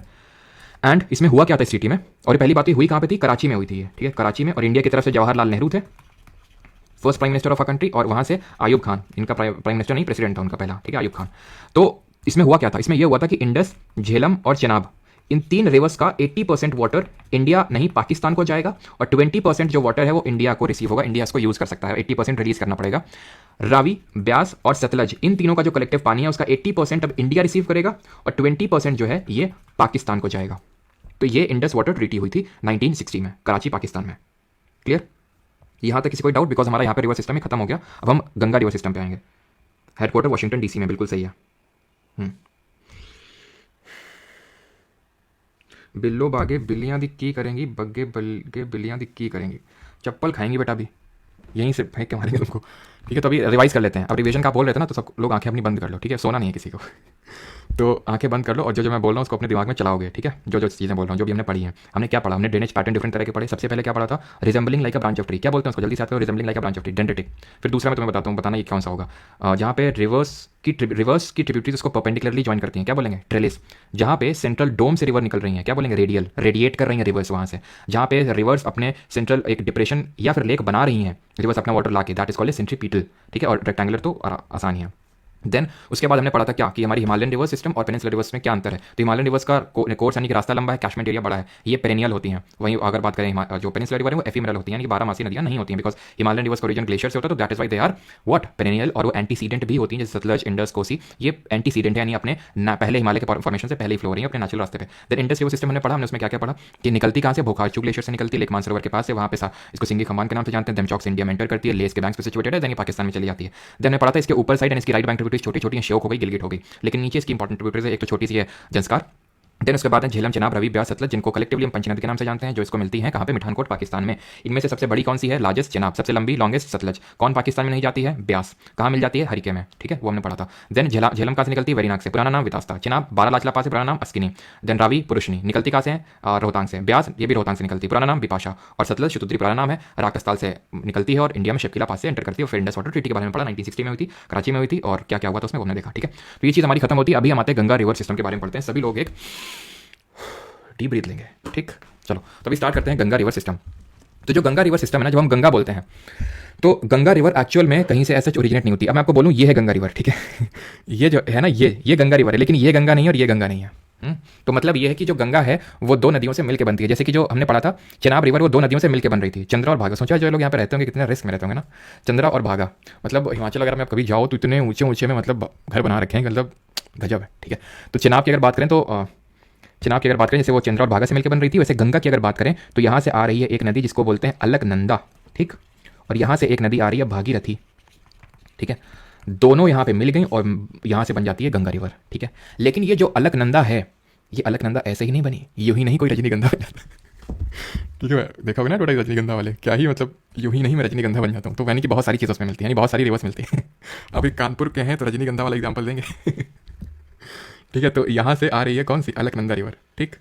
एंड इसमें हुआ क्या था इस ट्रीटी में, और पहली बात हुई कहाँ पे थी, कराची में हुई थी, ठीक है, कराची में। और इंडिया की तरफ से जवाहरलाल नेहरू थे, first prime minister of a country, और वहां से आयुब खान, इनका प्राइम मिनिस्टर नहीं, प्रेसिडेंट था उनका पहला, ठीक है, आयुब खान। तो इसमें हुआ क्या था, इसमें यह हुआ था कि इंडस, झेलम और चिनाब, इन 3 रिवर्स का 80% वाटर इंडिया नहीं पाकिस्तान को जाएगा, और 20% जो वाटर है वो इंडिया को रिसीव होगा, इंडिया इसको यूज कर सकता है, 80% रिलीज करना पड़ेगा। रावी, ब्यास और सतलज, इन तीनों का जो कलेक्टिव पानी है उसका 80% अब इंडिया रिसीव करेगा, और 20% जो है ये पाकिस्तान को जाएगा। तो ये इंडस वाटर ट्रीटी हुई थी 1960 में, कराची, पाकिस्तान में, क्लियर। यहां तक किसी कोई डाउट, बिकॉज हमारा यहाँ पे रिवर सिस्टम ही खत्म हो गया, अब हम गंगा रिवर सिस्टम पे आएंगे। हेडक्वार्टर वाशिंगटन डीसी में, बिल्कुल सही है। बिल्लो बागे बिल्लियाँ दिक्की करेंगी, बग्गे बल्गे बिल्लियाँ दिक्की करेंगी, चप्पल खाएंगी बेटा अभी, यहीं से फेंक के मारेंगे तुमको। ठीक है, तो अभी रिवाइज कर लेते हैं। अब रिवीजन का आप बोल रहे थे ना, तो सब लोग आंखें अपनी बंद कर लो, ठीक है, सोना नहीं है किसी को। तो आंखें बंद कर लो और जो जो मैं बोल रहा हूँ उसको अपने दिमाग में चलाओगे, ठीक है, जो जो चीज़ें बोल रहा हूँ, जो भी हमने पढ़ी हैं। हमने क्या पढ़ा, हमने ड्रेनेज पैटर्न डिफरेंट तरह के पढ़े। सबसे पहले क्या पढ़ा था, resembling like a branch of tree, क्या बोलते हैं उसको, जल्दी से आते हो, resembling like a branch of tree, dendritic. फिर दूसरा मैं तुम्हें बताता हूँ, बताना ये कौन सा होगा, जहाँ पे रिवर्स की ट्रिब्यूटरीज उसको परपेंडिकुलरली ज्वाइन करती हैं, क्या बोलेंगे, ट्रेलिस। जहाँ पे सेंट्रल डोम से रिवर निकल रही हैं, क्या बोलेंगे, रेडियल, रेडिएट कर रही हैं रिवर्स वहाँ से। जहाँ पे रिवर्स अपने सेंट्रल एक डिप्रेशन या फिर लेक बना रही हैं रिवर्स अपना वाटर ला के, दैट इज कॉल्ड सेंट्रीपीटल, ठीक है, और रेक्टेंगुलर तो आसान ही है। देन उसके बाद हमने पढ़ा था क्या कि हमारी हिमालयन रिवर्स सिस्टम और पेनिनसुलर रिवर्स में क्या अंतर है। तो हिमालयन रिवर्स का कोर्स यानी कि रास्ता लंबा है, कैशमेंट एरिया बड़ा है, ये पेरेनियल होती हैं। वहीं अगर बात करें जो पेनिनसुलर रिवर है वो एफिमेरल होती है, यानी कि 12 मासी नदियां नहीं होती हैं, बिकॉज हिमालयन रिवर्स का ओरिजिन ग्लेशियर से होता है, तो that is why they are what, perennial, और वो एंटीसीडेंट भी होती हैं, जैसे सतलज, इंडस, कोसी, ये एंटीसीडेंट है, यानी अपने पहले हिमालय के फॉर्मेशन से पहले ही फ्लो हो रही है अपने नेचुरल रास्ते पे। देन इंडस रिवर सिस्टम हमने पढ़ा, हमने उसमें क्या क्या पढ़ा कि निकलती कहाँ से, बोकार्चू ग्लेशियर से निकलती है, लेक मानसरोवर के पास से, वहाँ पे इसको सिंगी खंबान के नाम से जानते हैं। देमचौक से इंडिया में एंटर करती है, लेस के बैंक पे सिचुएटेड है, देन पाकिस्तान में चली जाती है। देन हमने पढ़ा था इसके ऊपर साइड एंड इसकी राइट बैंक ट्रिब्यूटरीज छोटी छोटी श्योक हो गई, गिलगिट हो गई, लेकिन नीचे इसकी इंपॉर्टेंट ट्रिब्यूटरीज है, एक तो छोटी सी है जंस्कार। देन उसके बाद है झेलम, चिनाब, रवि, ब्यास, सतलज, जिनको कलेक्टिवली हम पंचनद के नाम से जानते हैं, जो इसको मिलती है कहाँ पे, मिठानकोट पाकिस्तान में। इनमें से सबसे बड़ी कौन सी है, लार्जेस्ट चिनाब, सबसे लंबी लॉन्गेस्ट सतलज। कौन पाकिस्तान में नहीं जाती है, ब्यास। कहाँ मिल जाती है, हरिके में, ठीक है, वो हमने पढ़ा था। देन झेलम कहाँ से निकलती है, वेरीनाग से, पुराना नाम वितास्ता। चिनाब बारालाचला पास से, पुराना नाम अस्किनी। देन रावी पुरुषनी निकलती कहाँ से है, रोहतांग से। ब्यास ये भी रोहतांग से निकलती है, पुराना नाम बिपाशा। और सतलज शतुद्री पुराना नाम है, राकस्थाल से निकलती है और इंडिया में शिपकिला पास से एंटर करती है। फिर इंडस वाटर ट्रीटी के बारे में पढ़ा, 1960 में हुई थी, कराची में हुई थी, और क्या क्या हुआ था उसमें हमने देखा, ठीक है। तो ये चीज़ हमारी खत्म होती है। अभी हम आते हैं गंगा रिवर सिस्टम के बारे में पढ़ते हैं। सभी लोग एक डीप ब्रीथ लेंगे, ठीक, चलो तो अभी स्टार्ट करते हैं गंगा रिवर सिस्टम। तो जो गंगा रिवर सिस्टम है ना, जब हम गंगा बोलते हैं तो गंगा रिवर एक्चुअल में कहीं से ऐसा ओरिजिनेट नहीं होती। अब मैं आपको बोलूँ ये है गंगा रिवर, ठीक है। ये जो है ना, ये गंगा रिवर है, लेकिन ये गंगा नहीं है और ये गंगा नहीं है। तो मतलब ये है कि जो गंगा है वो दो नदियों से मिलकर बनती है। जैसे कि जो हमने पढ़ा था चिनाब रिवर, वो दो नदियों से मिलकर बन रही थी, चंद्रा और भागा। सोचा जो लोग यहाँ पे रहते होंगे कितने रिस्क में रहते होंगे ना, चंद्रा और भागा। मतलब हिमाचल अगर में आप कभी जाओ तो इतने ऊंचे ऊंचे में मतलब घर बना रखे हैं, मतलब गजब है, ठीक है। तो चिनाब की अगर बात करें तो चिनाब की अगर बात करें जैसे वो चंद्रा और भागा से मिलकर बन रही थी, वैसे गंगा की अगर बात करें तो यहाँ से आ रही है एक नदी जिसको बोलते हैं अलकनंदा, ठीक, और यहाँ से एक नदी आ रही है भागीरथी, ठीक है। दोनों यहाँ पे मिल गई और यहाँ से बन जाती है गंगा रिवर, ठीक है। लेकिन ये जो अलकनंदा है, ये अलकनंदा ऐसे ही नहीं बनी, यूं ही नहीं कोई रजनीगंधा बन जाता, ठीक है। देखा होगा ना टोटल रजनीगंधा वाले, क्या ही मतलब यूं ही नहीं मैं रजनीगंधा बन जाता हूँ। तो यानी कि बहुत सारी चीज़ों उसमें मिलती है, यानी बहुत सारी रिवर्स मिलती है। अभी कानपुर के हैं तो रजनीगंधा वाला एग्जाम्पल देंगे। ठीक है, तो यहाँ से आ रही है कौन सी, अलकनंदा रिवर, ठीक,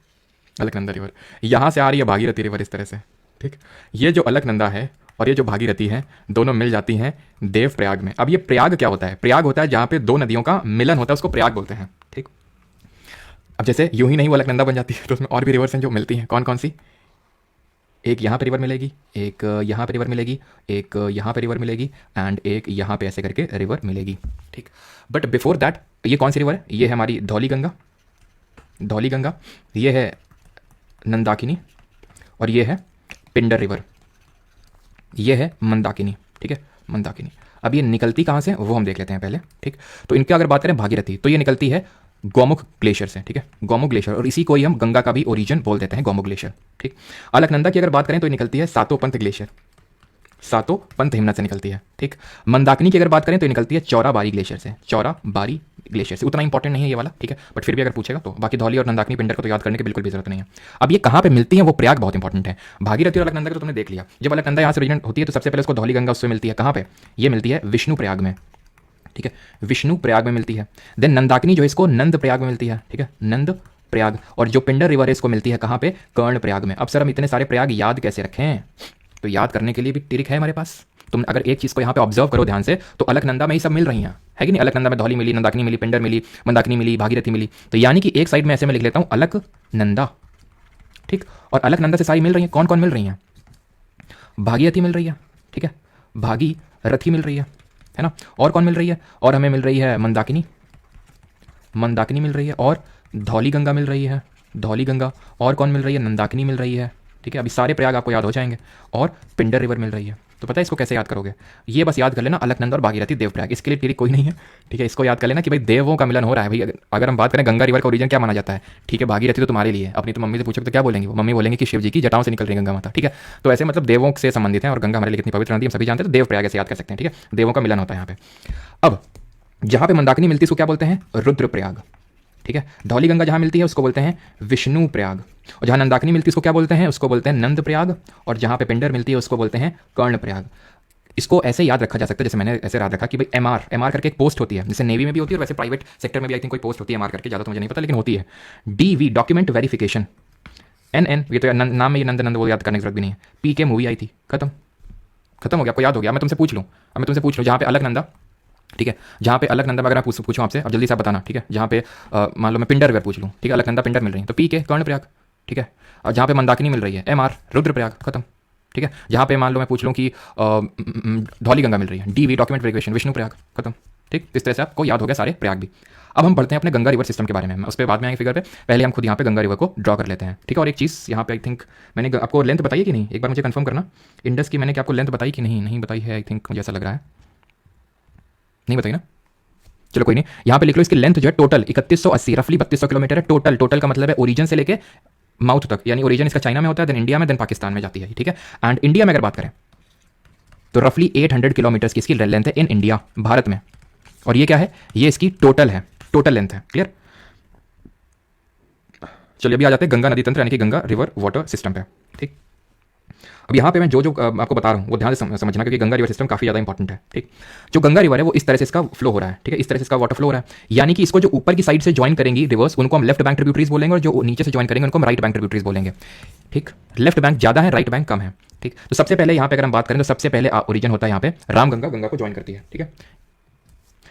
अलकनंदा रिवर। यहाँ से आ रही है भागीरथी रिवर, इस तरह से, ठीक। ये जो अलकनंदा है और ये जो भागीरथी है, दोनों मिल जाती हैं देवप्रयाग में। अब ये प्रयाग क्या होता है, प्रयाग होता है जहाँ पे दो नदियों का मिलन होता है, उसको प्रयाग बोलते हैं, ठीक। अब जैसे यूं ही नहीं वो अलकनंदा बन जाती है, तो उसमें और भी रिवर्स हैं जो मिलती हैं। कौन कौन सी, एक यहाँ पे रिवर मिलेगी, एक यहाँ पे रिवर मिलेगी, एक यहाँ पे रिवर मिलेगी, एंड एक यहाँ पे ऐसे करके रिवर मिलेगी, ठीक। बट बिफोर दैट ये कौन सी रिवर है, ये है हमारी धौली गंगा, धौली गंगा, ये है नंदाकिनी, और ये है पिंडर रिवर, ये है मंदाकिनी, ठीक है, मंदाकिनी। अब ये निकलती कहाँ से वो हम देख लेते हैं पहले, ठीक। तो इनकी अगर बात करें भागीरथी, तो ये निकलती है गौमुख ग्लेशियर से, ठीक है, गौमुख ग्लेशियर, और इसी को ही हम गंगा का भी ओरिजिन बोल देते हैं, गौमुख ग्लेशियर, ठीक। अलकनंदा की अगर बात करें तो ये निकलती है सातों पंथ ग्लेशियर, सातों पंथ हिमनद से निकलती है, ठीक। मंदाकिनी की अगर बात करें तो निकलती है चौरा बारी ग्लेशियर से, चौरा बारी ग्लेशियर से। उतना इंपॉर्टेंट नहीं है ये वाला, ठीक है, बट फिर भी अगर पूछेगा तो। बाकी धौली और नंदाकिनी पिंडर को तो याद करने की बिल्कुल भी जरूरत नहीं है। अब ये कहाँ पे मिलती है, वो प्रयाग बहुत इंपॉर्टेंट है। भागीरथी और अलकनंदा को तो तुमने देख लिया। जब अलकनंदा यहाँ से ओरिजिनेट होती है तो सबसे पहले उसको धौली गंगा उससे मिलती है, कहाँ पे, ये मिलती है विष्णु प्रयाग में, ठीक है, विष्णु प्रयाग में मिलती है। देन नंदाकिनी जो इसको नंद प्रयाग में मिलती है, ठीक है, नंद प्रयाग। और जो पिंडर रिवर है इसको मिलती है कहाँ पे, कर्ण प्रयाग में। अब सर हम इतने सारे प्रयाग याद कैसे रखें, तो याद करने के लिए भी ट्रिक है हमारे पास। तुम अगर एक चीज़ को यहाँ पे ऑब्जर्व करो ध्यान से, तो अलकनंदा में ही सब मिल रही हैं, है कि नहीं। अलकनंदा में धौली मिली, नंदाकिनी मिली, पिंडर मिली, मंदाकिनी मिली, भागीरथी मिली। तो यानी कि एक साइड में ऐसे मैं लिख लेता हूँ अलकनंदा, ठीक। और अलकनंदा से सारी मिल रही है, कौन कौन मिल रही हैं, भागीरथी मिल रही है, ठीक है, भागीरथी मिल रही है ना। और कौन मिल रही है, और हमें मिल रही है मंदाकिनी, मंदाकिनी मिल रही है, और धौली गंगा मिल रही है, धौली गंगा। और कौन मिल रही है, नंदाकिनी मिल रही है, ठीक है। अभी सारे प्रयाग आपको याद हो जाएंगे, और पिंडर रिवर मिल रही है। तो पता है इसको कैसे याद करोगे, ये बस याद कर लेना अलकनंदा और भागीरथी देवप्रयाग, इसके लिए ट्रिक कोई नहीं है, ठीक है। इसको याद कर लेना कि भाई देवों का मिलन हो रहा है। भाई अगर हम बात करें गंगा रिवर का ओरिजिन क्या माना जाता है, ठीक है, भागीरथी तो तुम्हारे लिए, अपनी तो मम्मी से पूछोगे तो क्या बोलेंगे, वो मम्मी बोलेंगे कि शिव जी की जटाओं से निकल रही है गंगा माता, ठीक है। तो ऐसे मतलब देवों से संबंधित है, और गंगा हमारे लिए कितनी पवित्र नदी हम सभी जानते हैं, तो देवप्रयाग ऐसे याद कर सकते हैं, ठीक है। देवों का मिलन होता है यहाँ पे। अब जहाँ पे मंदाकिनी मिलती है उसको क्या बोलते हैं, रुद्रप्रयाग, ठीक है। धौली गंगा जहाँ मिलती है उसको बोलते हैं विष्णु प्रयाग, और जहाँ नंदाकिनी मिलती है उसको क्या बोलते हैं, उसको बोलते हैं नंद प्रयाग, और जहाँ पे पिंडर मिलती है उसको बोलते हैं कर्ण प्रयाग। इसको ऐसे याद रखा जा सकता है जैसे मैंने ऐसे याद रखा कि भाई एमआर करके एक पोस्ट होती है, जैसे नेवी में भी होती है और वैसे प्राइवेट सेक्टर में भी आई थिंक कोई पोस्ट होती है एमआर करके, ज़्यादा तो मुझे नहीं पता लेकिन होती है। डीवी डॉक्यूमेंट वेरिफिकेशन, एन ये तो नाम में ये नंद वो याद करने की जरूरत भी नहीं है। पीके मूवी आई थी, खत्म हो गया, आपको याद हो गया। मैं तुमसे पूछ लूँ जहाँ पे अलकनंदा, ठीक है, जहाँ पे अलकनंदा अगर मैं पूछूँ आपसे, अब जल्दी से बताना, ठीक है। जहाँ पे मान लो मैं पिंडर अगर पूछ लूँ, ठीक है, अलकनंदा पिंडर मिल रही है तो पी के कर्णप्रयाग, ठीक है। और जहाँ पे मंदाकिनी मिल रही है एमआर रुद्रप्रयाग, खत्म, ठीक है। जहाँ पे मान लो मैं पूछ लूँ कि धौली गंगा मिल रही है, DV document verification Vishnuprayag, खत्म, ठीक। इस तरह से आपको याद हो गया सारे प्रयाग भी। अब हम बढ़ते हैं अपने गंगा रिवर सिस्टम के बारे में, उस पर बाद में आएंगे फिगर पे, पहले हम खुद यहाँ पे गंगा रिवर को ड्रॉ कर लेते हैं, ठीक है। और एक चीज़ यहाँ पे आई थिंक मैंने आपको लेंथ बताई कि नहीं, एक बार मुझे कंफर्म करना, इंडस की मैंने क्या आपको लेंथ बताई कि नहीं बताई है, आई थिंक मुझे ऐसा लग रहा है नहीं बताई ना, चलो कोई नहीं। यहाँ पे लिख लो इसकी लेंथ जो है टोटल 3180 रफली 3200 किलोमीटर है। टोटल का मतलब है ओरिजिन से लेके माउथ तक, यानी ओरिजिन इसका चाइना में होता है, देन इंडिया में, देन पाकिस्तान में जाती है, ठीक है। एंड इंडिया में अगर बात करें तो रफली 800 किलोमीटर की इसकी लेंथ है इन इंडिया, भारत में। और ये क्या है, ये इसकी टोटल लेंथ है, क्लियर। चलिए अभी आ जाते हैं गंगा नदी तंत्र यानी कि गंगा रिवर वाटर सिस्टम पे, ठीक। अब यहाँ पे मैं जो आपको बता रहा हूँ वो ध्यान से समझना, क्योंकि गंगा रिवर सिस्टम काफी ज्यादा इंपॉर्टेंट है, ठीक। जो गंगा रिवर है वो इस तरह से इसका फ्लो हो रहा है, ठीक है, इस तरह से इसका वाटर फ्लो हो रहा है, यानी कि इसको जो ऊपर की साइड से ज्वाइन करेंगी रिवर्स उनको हम लेफ्ट बैंक ट्रिब्यूटरीज बोलेंगे, और जो नीचे से ज्वाइन करेंगे उनको हम राइट बैंक ट्रिब्यूटरीज बोलेंगे, ठीक। लेफ्ट बैंक ज्यादा है, राइट बैंक कम है, ठीक। तो सबसे पहले यहाँ पे अगर हम बात करें तो सबसे पहले ओरिजिन होता है यहाँ पे रामगंगा, गंगा को ज्वाइन करती है, ठीक है।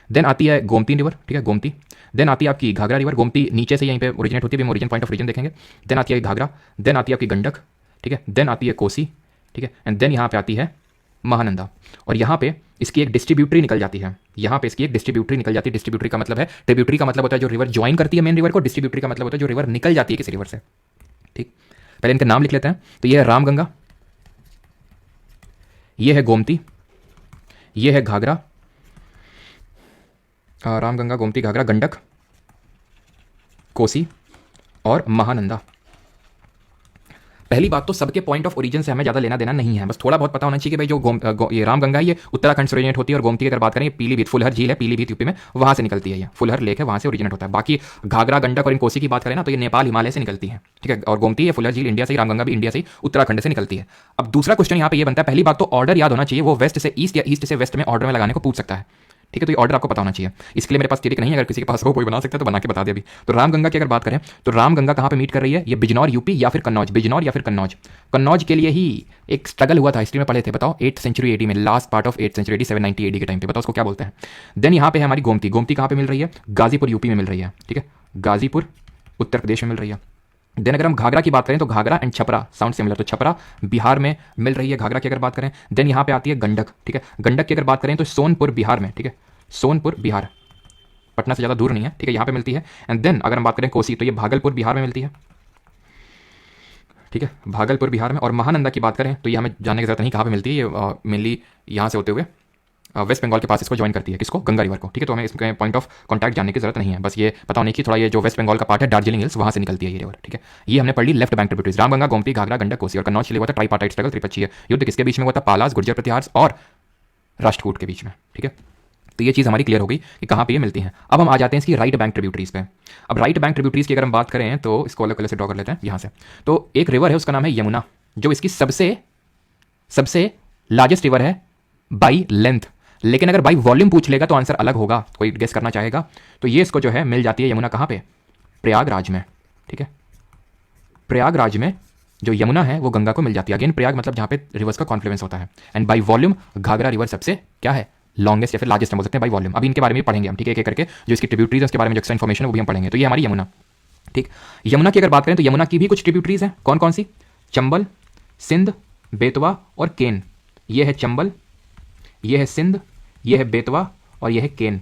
देन आती है गोमती रिवर, ठीक है, गोमती। देन आती है आपकी घाघरा रिवर, गोमती नीचे से यहीं पे ओरिजिनेट होती है, ओरिजिन पॉइंट ऑफ ओरिजिन देखेंगे। देन आती है घाघरा, देन आती है आपकी गंडक, ठीक है, देन आती है कोसी, ठीक है, एंड देन यहाँ पे आती है महानंदा। और यहाँ पे इसकी एक डिस्ट्रीब्यूटरी निकल जाती है, यहाँ पे इसकी एक डिस्ट्रीब्यूटरी निकल जाती है। डिस्ट्रीब्यूटरी का मतलब है, ट्रिब्यूटरी का मतलब होता है जो रिवर ज्वाइन करती है मेन रिवर को, डिस्ट्रीब्यूटरी का मतलब होता है जो रिवर निकल जाती है किसी रिवर से, ठीक। पहले इनके नाम लिख लेते हैं, तो ये है रामगंगा, ये है गोमती, ये है घाघरा, रामगंगा, गोमती, घाघरा, गंडक, कोसी और महानंदा। पहली बात तो सबके पॉइंट ऑफ ओरिजिन से हमें ज्यादा लेना देना नहीं है, बस थोड़ा बहुत पता होना चाहिए कि भाई जो ये रामगंगा है ये उत्तराखंड से ओरिजिनेट होती है, और गोमती की अगर बात करें पीलीभीत, फुलहर झील है पीलीभीत यूपी में, वहां से निकलती है, ये फुलहर लेक है वहां से ओरिजिनेट होता है। बाकी घाघरा, गंडक और इन कोसी की बात करें ना तो ये नेपाल हिमालय से निकलती है, ठीक है। और गोमती है, फुलहर झील इंडिया से, रामगंगा भी इंडिया से, उत्तराखंड से निकलती है। अब दूसरा क्वेश्चन यहाँ पे ये बनता है, पहली बात तो ऑर्डर याद होना चाहिए, वो वेस्ट से ईस्ट या ईस्ट से वेस्ट में ऑर्डर में लगाने को पूछ सकता है, ठीक है। तो ये ऑर्डर आपको पता होना चाहिए, इसके लिए मेरे पास ट्रिक नहीं है, अगर किसी के पास हो कोई बना सकता है तो बना के बता दे अभी। तो रामगंगा की अगर बात करें तो रामगंगा कहाँ पे मीट कर रही है, ये बिजनौर यूपी या फिर कन्नौज, बिजनौर या फिर कन्नौज। कन्नौज के लिए ही एक स्ट्रगल हुआ था, हिस्ट्री में पढ़े थे, बताओ 8th सेंचुरी एडी में, last part of 8th century AD 790 AD के टाइम पे, बताओ उसको क्या बोलते हैं। देन यहाँ पे है हमारी गोमती, गोमती कहाँ पे मिल रही है, गाजीपुर यूपी में मिल रही है, ठीक है, गाजीपुर उत्तर प्रदेश में मिल रही है। देन अगर हम घाघरा की बात करें तो Ghaghara and Chhapra sound similar, तो छपरा बिहार में मिल रही है घाघरा की अगर बात करें। देन यहाँ पे आती है गंडक, ठीक है, गंडक की अगर बात करें तो सोनपुर बिहार में, ठीक है, सोनपुर बिहार, पटना से ज़्यादा दूर नहीं है, ठीक है, यहाँ पे मिलती है। एंड देन अगर हम बात करें कोसी तो ये भागलपुर बिहार में मिलती है, ठीक है, भागलपुर बिहार में। और महानंदा की बात करें तो ये हमें जानने की जरूरत नहीं कहाँ पे मिलती है, ये मेनली यहाँ से होते हुए वेस्ट बंगाल के पास इसको ज्वाइन करती है, किसको, गंगा रिवर को, ठीक है। तो हमें इसके पॉइंट ऑफ कॉन्टैक्ट जानने की जरूरत नहीं है, बस ये पता होने की थोड़ा ये जो वेस्ट बंगाल का पार्ट है दार्जिलिंग हिल्स वहाँ से निकलती है ये रिवर, ठीक है। ये हमने पढ़ ली left bank tributaries, Ramganga, Gomti, Ghaghara, Gandak, Kosi. और कन्नौज के लिए हुआ था ट्राइपार्टाइट स्ट्रगल, त्रिपक्षीय युद्ध, किसके बीच में हुआ था, पालास, गुर्जर प्रतिहार और राष्ट्रकूट के बीच में, ठीक है। तो ये चीज़ हमारी क्लियर हो गई कि कहाँ पे ये मिलती हैं। अब हम आ जाते हैं इसकी राइट बैंक ट्रिब्यूटरीज पे। अब राइट बैंक ट्रिब्यूटरीज की अगर हम बात करें तो इसको अलग कलर से ड्रॉ कर लेते हैं यहाँ से। तो एक रिवर है उसका नाम है यमुना, जो इसकी सबसे लार्जेस्ट रिवर है बाई लेंथ, लेकिन अगर बाई वॉल्यूम पूछ लेगा तो आंसर अलग होगा, कोई गेस करना चाहेगा। तो ये इसको जो है मिल जाती है यमुना कहाँ पे, प्रयागराज में, ठीक है। प्रयागराज में जो यमुना है वो गंगा को मिल जाती है। अगेन प्रयाग मतलब जहाँ पे रिवर्स का कॉन्फ्लुएंस होता है। And by volume Ghaghara river सबसे क्या है, लॉन्गेस्ट या फिर लार्जेस्ट बोल सकते हैं बाई वॉल्यूम। अभी इनके बारे में पढ़ेंगे हम, ठीक है, एक करके जो इसकी ट्रिब्यूटरीज है उसके बारे में जो एक्स्ट्रा इन्फॉर्मेशन है वो भी हम पढ़ेंगे। तो ये हमारी यमुना, ठीक। यमुना की अगर बात करें तो यमुना की भी कुछ ट्रिब्यूटरीज हैं, कौन कौन सी, चंबल, सिंध, बेतवा और केन। ये है चंबल, ये है सिंध, ये है बेतवा और ये है केन।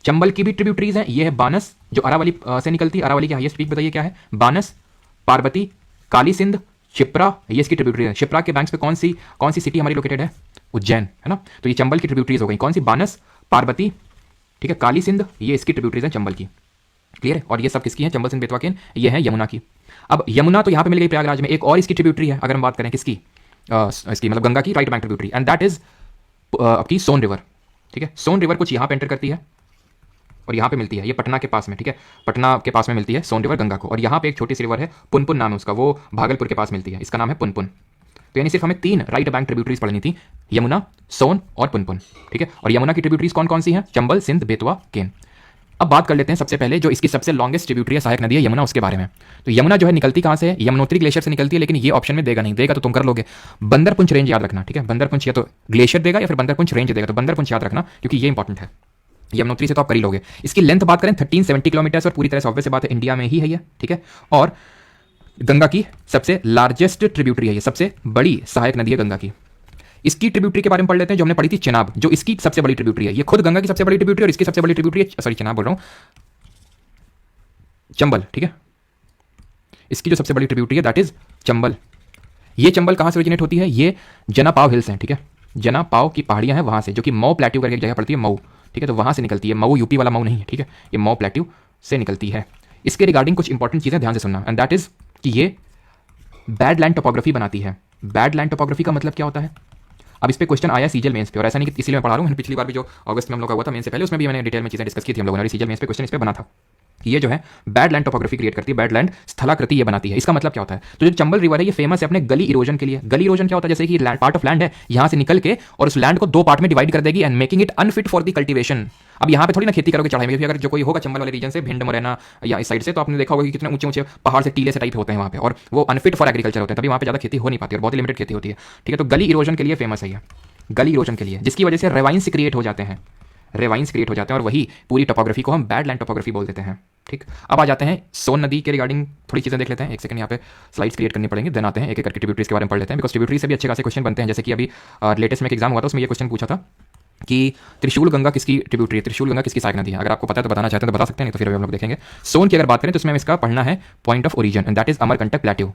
चंबल की भी ट्रिब्यूटरीज हैं, ये है बानस जो अरावली से निकलती है। अरावली की हाईएस्ट पीक बताइए क्या है, बानस, पार्वती, काली सिंध, शिप्रा, ये इसकी ट्रिब्यूटरी है। शिप्रा के बैंक्स पे कौन सी सिटी हमारी लोकेटेड है, उज्जैन, है ना। तो ये चंबल की ट्रिब्यूटरीज हो गई, कौन सी, बानस, पार्वती, ठीक है, काली सिंध, ये इसकी ट्रिब्यूटरीज है चंबल की, क्लियर है। और ये सब किसकी है, चंबल, सिंध, बेतवा, केन, ये है यमुना की। अब यमुना तो यहाँ पे मिल गई प्रयागराज में। एक और इसकी ट्रिब्यूटरी है अगर हम बात करें किसकी, इसकी मतलब गंगा की right bank tributary, and that is आपकी सोन रिवर, ठीक है। सोन रिवर कुछ यहाँ पे एंटर करती है और यहाँ पे मिलती है, ये पटना के पास में, ठीक है, पटना के पास में मिलती है सोन रिवर गंगा को। और यहाँ पे एक छोटी सी रिवर है, पुनपुन नाम है उसका, वो भागलपुर के पास मिलती है, इसका नाम है पुनपुन। तो यानी सिर्फ हमें 3 राइट बैंक ट्रिब्यूटरीज पढ़नी थी, यमुना, सोन और पुनपुन, ठीक है। और यमुना की ट्रिब्यूटरीज कौन कौन सी हैं? चंबल, सिंध, बेतवा, केन। अब बात कर लेते हैं सबसे पहले जो इसकी सबसे लॉन्गेस्ट ट्रिब्यूटरी है, सहायक नदी है यमुना, उसके बारे में। तो यमुना जो है निकलती कहाँ से है? यमुनोत्री ग्लेशियर से निकलती है, लेकिन ये ऑप्शन में देगा नहीं, देगा तो तुम कर लोगे। बंदरपुंछ रेंज याद रखना, ठीक है, बंदरपुंछ या तो ग्लेशियर देगा या फिर बंदरपुंछ रेंज देगा, तो बंदरपुंछ याद रखना क्योंकि ये इंपॉर्टेंट है। यमुनोत्री से तो आप कर ही लोगे। इसकी लेंथ बात करें 1370 किलोमीटर और पूरी तरह से ऑब्वियस बात है इंडिया में ही है ये, ठीक है। और गंगा की सबसे लार्जेस्ट ट्रिब्यूटरी है, ये सबसे बड़ी सहायक नदी है गंगा की। इसकी ट्रिब्यूटरी के बारे में पढ़ लेते हैं, जो हमने पढ़ी थी चेनाब, जो इसकी सबसे बड़ी ट्रिब्यूटरी है। ये खुद गंगा की सबसे बड़ी ट्रिब्यूटरी और इसकी सबसे बड़ी ट्रिब्यूटरी है, सॉरी चेनाब बोल रहा हूं, चंबल, ठीक है। इसकी जो सबसे बड़ी ट्रिब्यूटरी है दैट इज चंबल। ये चंबल कहां से ओरिजिनेट होती है? ये जनापाव हिल्स हैं, ठीक है, जनापाव की पहाड़ियां हैं वहां से, जो कि मऊ प्लेट्यू करके एक जगह पड़ती है, मऊ, ठीक है। तो वहां से निकलती है, मऊ यूपी वाला मऊ नहीं है, ठीक है, ये मऊ प्लेट्यू से निकलती है। इसके रिगार्डिंग कुछ इंपॉर्टेंट चीजें ध्यान से सुनना, एंड दैट इज कि ये बैड लैंड टोपोग्राफी बनाती है। बैड लैंड टोपोग्राफी का मतलब क्या होता है? अब इस पे क्वेश्चन आया सीजल मेंस पे, और ऐसा नहीं कि इसलिए मैं पढ़ा रहा हूं, पिछली बार भी जो अगस्त में हम लोग का हुआ था मेंस से पहले, उसमें भी मैंने डिटेल में चीजें डिस्कस की थी हम लोगों ने, सीजल मेंस पे क्वेश्चन इस पे बना था। ये जो है बैड लैंड टोपोग्राफी क्रिएट करती है, बैड लैंड स्थलाकृति ये बनाती है। इसका मतलब क्या होता है? तो जो चंबल रिवर है ये फेमस है अपने गली इरोजन के लिए। गली इरोजन क्या होता है? जैसे कि पार्ट ऑफ लैंड है, यहां से निकल के और उस लैंड को 2 पार्ट में डिवाइड कर देगी and making it unfit for the cultivation. अब यहाँ पे थोड़ी ना खेती करोगे चढ़ाई में, अगर जो कोई होगा चंबल वाले रीजन से, भिंड मुरैना या इस साइड से, तो आपने देखा होगा कि कितने ऊंचे ऊंचे पहाड़ से टीले से टाइप होते हैं वहाँ पे, और वो अनफिट फॉर एग्रीकल्चर होते हैं, तभी वहाँ पे ज़्यादा खेती हो नहीं पाती और बहुत ही लिमिटेड खेती होती है, ठीक है। तो गली इरोजन के लिए फेमस है ये, गली इरोजन के लिए, जिसकी वजह से रेवाइंस क्रिएट हो जाते हैं, रेवाइंस क्रिएट हो जाते हैं, और वही पूरी टोपोग्राफी को हम बैड लैंड टोपोग्राफी बोल देते हैं, ठीक। अब आ जाते हैं सोन नदी के रिगार्डिंग थोड़ी चीजें देख लेते हैं। एक सेकंड, यहाँ पे स्लाइड्स क्रिएट करनी पड़ेंगे, देन आते हैं एक एक करके ट्रिब्यूटरीज के बारे में पढ़ लेते हैं, बिकॉज ट्रिब्यूटरी से भी अच्छे खासे क्वेश्चन बनते हैं। जैसे कि अभी लेटेस्ट में एक एग्जाम हुआ था, उसमें ये क्वेश्चन पूछा था कि त्रिशूल गंगा किसकी ट्रिब्यूटरी है, त्रिशूल गंगा किसकी सहायक नदी है? अगर आपको पता है तो बताना चाहते हैं तो बता सकते हैं, नहीं तो फिर हम लोग देखेंगे। सोन की अगर बात करें तो इसमें इसका पढ़ना है point of origin, and that is Amarkantak plateau.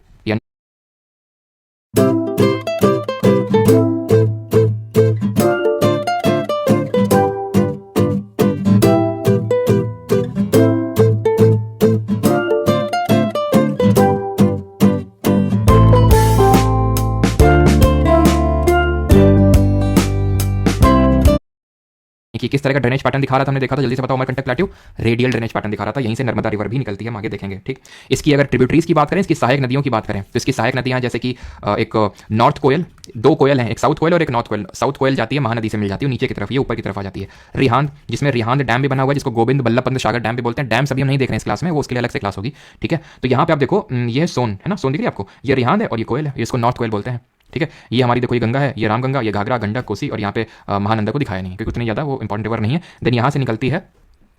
कि किस तरह का ड्रेनेज पैटर्न दिखा रहा था, हमने देखा था, जल्दी से बताओ। Amarkantak plateau radial drainage pattern दिखा रहा था, यहीं से नर्मदा रिवर भी निकलती है, हम आगे देखेंगे, ठीक। इसकी अगर ट्रिब्यूटरीज की बात करें, इसकी सहायक नदियों की बात करें, तो इसकी सहायक नदियां जैसे कि एक नॉर्थ कोयल, 2 कोयल हैं, एक साउथ कोयल और एक नॉर्थ कोयल। साउथ कोयल जाती है महानदी से मिल जाती है नीचे की तरफ, ये ऊपर की तरफ आ जाती है। रिहांद, जिसमें रिहांद डैम भी बना हुआ है, जिसको गोविंद बल्लभ पंत सागर डैम भी बोलते हैं। डैम सभी हम नहीं देख रहे हैं इस क्लास में, वो उसके लिए अलग से क्लास होगी, ठीक है। तो यहाँ पे आप देखो, ये सोन है ना, सोन दिख रही है आपको, ये रिहांद है और ये कोयल है, इसको नॉर्थ कोयल बोलते हैं, ठीक है। ये हमारी देखो, ये गंगा है, ये रामगंगा, ये घाघरा, गंडक, कोसी, और यहाँ पे महानंदा को दिखाया नहीं क्योंकि उतनी ज़्यादा वो इंपॉर्टेंट रिवर नहीं है। देन यहाँ से निकलती है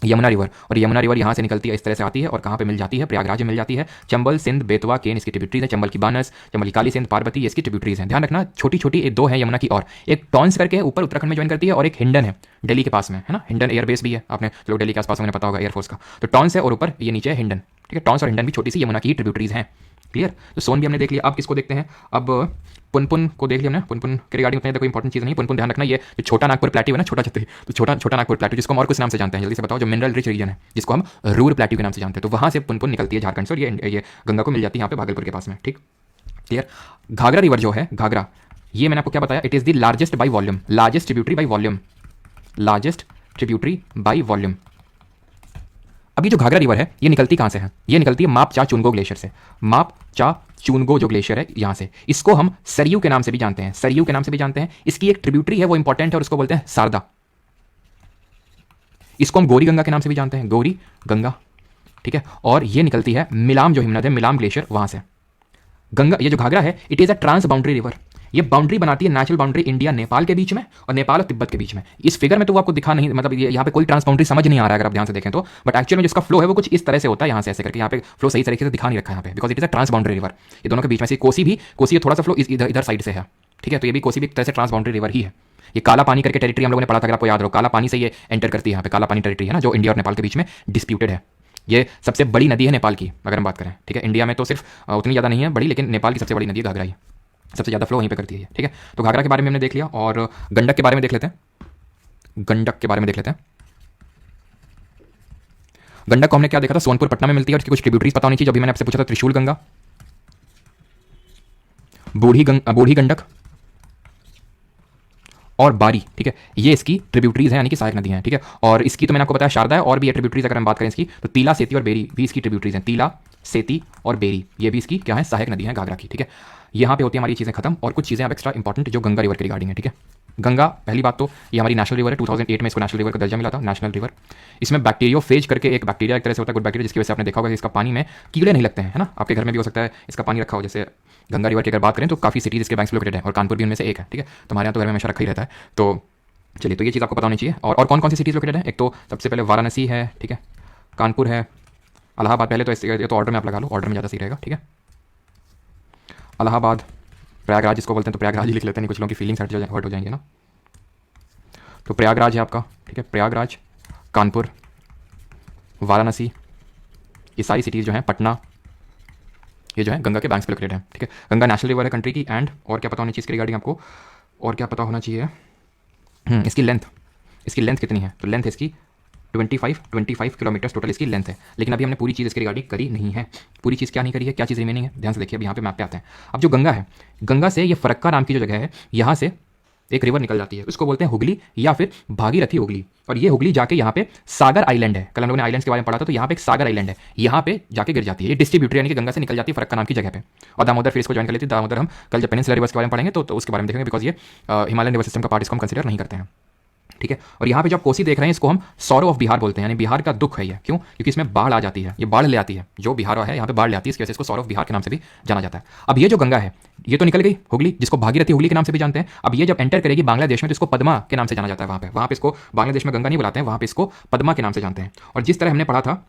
यमुना रिवर, और यमुना रिवर यहाँ से निकलती है, इस तरह से आती है और कहाँ पे मिल जाती है? प्रयागराज में मिल जाती है। चंबल, सिंध, बेतवा, केन इसकी ट्रिब्यूटरीज है। चंबल की बानस, चंबल की काली सिंध, पार्वती, इसकी ट्रिब्यूटरीज हैं। ध्यान रखना, छोटी छोटी 2 है यमुना की, और एक टॉन्स करके ऊपर उत्तराखंड में ज्वाइन करती है, और एक हिंडन है दिल्ली के पास में, है ना, हिंडन एयरबेस भी है, आपने लोग दिल्ली के आसपास में पता होगा एयरफोर्स का। तो टॉन्स है और ऊपर ये नीचे है हिंडन, ठीक है। टॉन्स और हिंडन भी छोटी सी यमुना की ट्रिब्यूटरीज हैं, क्लियर। तो सोन भी हमने देख लिया, अब किसको देखते हैं? अब पुनपुन को देख लिया हमने। पुनपुन के रिगार्डिंग उतनी कोई इंपॉर्टेंट चीज़ नहीं। पुनपुन ध्यान रखना, ये जो छोटा नागपुर प्लेट्यू है ना, छोटा छत्ती, तो छोटा नागपुर प्लेट्यू, जिसको हम और कुछ नाम से जानते हैं, जल्दी से बताओ। जो मिनरल रिच रीजन है, जिसको हम रूर प्लेट्यू के नाम से जानते हैं, तो वहाँ से पुनपुन निकलती है झारखंड से, और ये गंगा को मिल जाती है यहाँ पे भागलपुर के पास में, ठीक, क्लियर। घाघरा रिवर जो है, घाघरा, ये मैंने आपको क्या बताया? It is the largest by volume, largest tributary by volume, largest tributary by volume. अभी जो घाघरा रिवर है ये निकलती कहाँ से है? ये निकलती है माप चा चुनगो ग्लेशियर से। माप चा चुनगो जो ग्लेशियर है यहाँ से, इसको हम सरयू के नाम से भी जानते हैं, सरयू के नाम से भी जानते हैं। इसकी एक ट्रिब्यूटरी है वो इंपॉर्टेंट है, और उसको बोलते हैं शारदा। इसको हम गौरी गंगा के नाम से भी जानते हैं, गौरी गंगा, ठीक है। और ये निकलती है मिलाम जो हिमनद है, मिलाम ग्लेशियर, वहां से। गंगा, ये जो घाघरा है, it is a trans boundary river. ये बाउंड्री बनाती है, नेचुरल बाउंड्री इंडिया नेपाल के बीच में और नेपाल और तिब्बत के बीच में। इस फिगर में तो वो आपको दिखा नहीं, मतलब ये यहाँ पे कोई ट्रांस बाउंड्री समझ नहीं आ रहा है अगर आप ध्यान से देखें तो, बट एक्चुअल में जिसका फ्लो है वो कुछ इस तरह से होता है, यहाँ से ऐसे करके, यहाँ पे फ्लो सही तरीके से दिखा नहीं रखा है यहाँ पे, because it is a trans boundary river. ये दोनों के बीच में से कोसी भी, कोसी थोड़ा सा फ्लो इधर साइड से है, ठीक है। तो ये भी कोसी भी एक तरह से ट्रांस बाउंड्री रिवर ही है। ये काला पानी करके टेरिटरी हम लोगों ने पढ़ा था, अगर आपको याद रहो, काला पानी से ये एंटर करती है यहाँ पे, काला पानी टेरिटरी है ना, जो इंडिया और नेपाल के बीच में डिस्प्यूटेड है। ये सबसे बड़ी नदी है नेपाल की अगर हम बात करें, ठीक है। इंडिया में तो सिर्फ उतनी ज़्यादा नहीं है बड़ी, लेकिन नेपाल की सबसे बड़ी नदी घाघरा ही, सबसे ज़्यादा फ्लो वहीं पे करती है, ठीक है। तो घाघरा के बारे में हमने देख लिया, और गंडक के बारे में देख लेते हैं। गंडक के बारे में देख लेते हैं। गंडक को हमने क्या देखा था? सोनपुर पटना में मिलती है, और इसकी कुछ ट्रिब्यूटरीज पता होनी चाहिए, जो भी मैंने आपसे पूछा था। त्रिशूल गंगा, बूढ़ी गंडक और बारी, ठीक है, ये इसकी ट्रिब्यूटरीज हैं, यानी कि सहायक नदियां हैं, ठीक है। और इसकी तो मैंने आपको बताया शारदा है, और भी ये ट्रिब्यूटरीज अगर हम बात करें इसकी तो तीला, सेती और बेरी भी इसकी ट्रिब्यूटरीज हैं। तीला, सेती और बेरी ये भी इसकी क्या है, सहायक नदी है घाघरा की, ठीक है। यहाँ पे होती है हमारी चीज़ें खत्म, और कुछ चीज़ें अब एक्स्ट्रा इंपॉर्टेंट जो गंगा रिवर के रिगार्डिंग है, ठीक है। गंगा, पहली बात तो ये हमारी नेशनल रिवर है, 2008 में इसको नेशनल रिवर का दर्जा मिला था, नेशनल रिवर। इसमें बैक्टीरियोफेज करके एक बैक्टीरिया एक तरह से होता है, गुड बैक्टीरिया, जिसकी वजह से आपने देखा होगा कि इसका पानी में कीड़े नहीं लगते हैं, है ना। आपके घर में भी हो सकता है इसका पानी रखा हो, जैसे गंगा रिवर की अगर बात करें तो काफ़ी सिटीज़ इसके बैंक्स लोकेटेड है, और कानपुर भी उनमें से एक है, ठीक है। तो हमारे यहाँ तो घर में हमेशा रखा ही रहता है। तो चलिए, तो ये चीज़ आपको पता होनी चाहिए। और कौन कौन सी सिटीज़ लोकेटेड है, एक तो सबसे पहले वाराणसी है, ठीक है, कानपुर है, इलाहाबाद, पहले तो ये तो ऑर्डर में आप लगा लो, ऑर्डर में ज़्यादा सही रहेगा, ठीक है। इलाहाबाद, प्रयागराज जिसको बोलते हैं, तो प्रयागराज ही लिख लेते हैं, नहीं कुछ लोगों की फीलिंग्स हर्ट हो जाएंगे ना। तो प्रयागराज है आपका, ठीक है, प्रयागराज, कानपुर, वाराणसी, ये सारी सिटीज़ जो हैं, पटना, ये जो है गंगा के बैंक्स पे लोकेटेड है, ठीक है। गंगा नेशनल रिवर है कंट्री की। एंड और क्या पता होनी चाहिए इसके रिगार्डिंग आपको, और क्या पता होना चाहिए, इसकी लेंथ कितनी है, तो लेंथ इसकी 25 किलोमीटर टोटल इसकी लेंथ है। लेकिन अभी हमने पूरी चीज़ इसके रिगार्डिंग करी नहीं है। पूरी चीज़ क्या नहीं करी है, क्या चीज़ रिमेनिंग है, ध्यान से देखिए। अब यहाँ पे मैप पे आते हैं। अब जो गंगा है, गंगा से ये फरक्का नाम की जो जगह है, यहाँ से एक रिवर निकल जाती है, उसको बोलते हैं हुगली या फिर भागीरथी हुगली। और ये हुगली जाके यहाँ पे सागर आइलैंड है, कल हम लोगों ने आइलैंड्स के बारे में पढ़ा था, तो यहाँ पे एक सागर आइलैंड है, यहाँ पे जाके गिर जाती है। ये डिस्ट्रीब्यूटर यानी कि गंगा से निकल जाती है फरक्का नाम की जगह पे। और दामोदर फिर इसको ज्वाइन कर लेती है। दामोदर हम कल जब पेनिनसुलर रिवर्स के बारे में पढ़ेंगे तो उसके बारे में देखेंगे, बिकॉज ये हिमालयन रिवर सिस्टम का पार्ट इसको हम कंसिडर नहीं करते हैं, ठीक है। और यहाँ पे जो आप कोसी देख रहे हैं, इसको हम सौरो ऑफ बिहार बोलते हैं, यानी बिहार का दुख है ये। क्यों? क्योंकि इसमें बाढ़ आ जाती है, ये बाढ़ ले आती है, जो बिहार है यहाँ पे बाढ़ ले आती है, इसकी वजह से इसको सौरो ऑफ बिहार के नाम से भी जाना जाता है। अब ये जो गंगा है, ये तो निकल गई हुगली, जिसको भागीरथी हुगली के नाम से भी जानते हैं। अब ये जब एंटर करेगी बांग्लादेश में, तो इसको पद्मा के नाम से जाना जाता है। वहाँ पे इसको बांग्लादेश में गंगा नहीं बुलाते हैं, वहाँ पे इसको पद्मा के नाम से जानते हैं। और जिस तरह हमने पढ़ा था,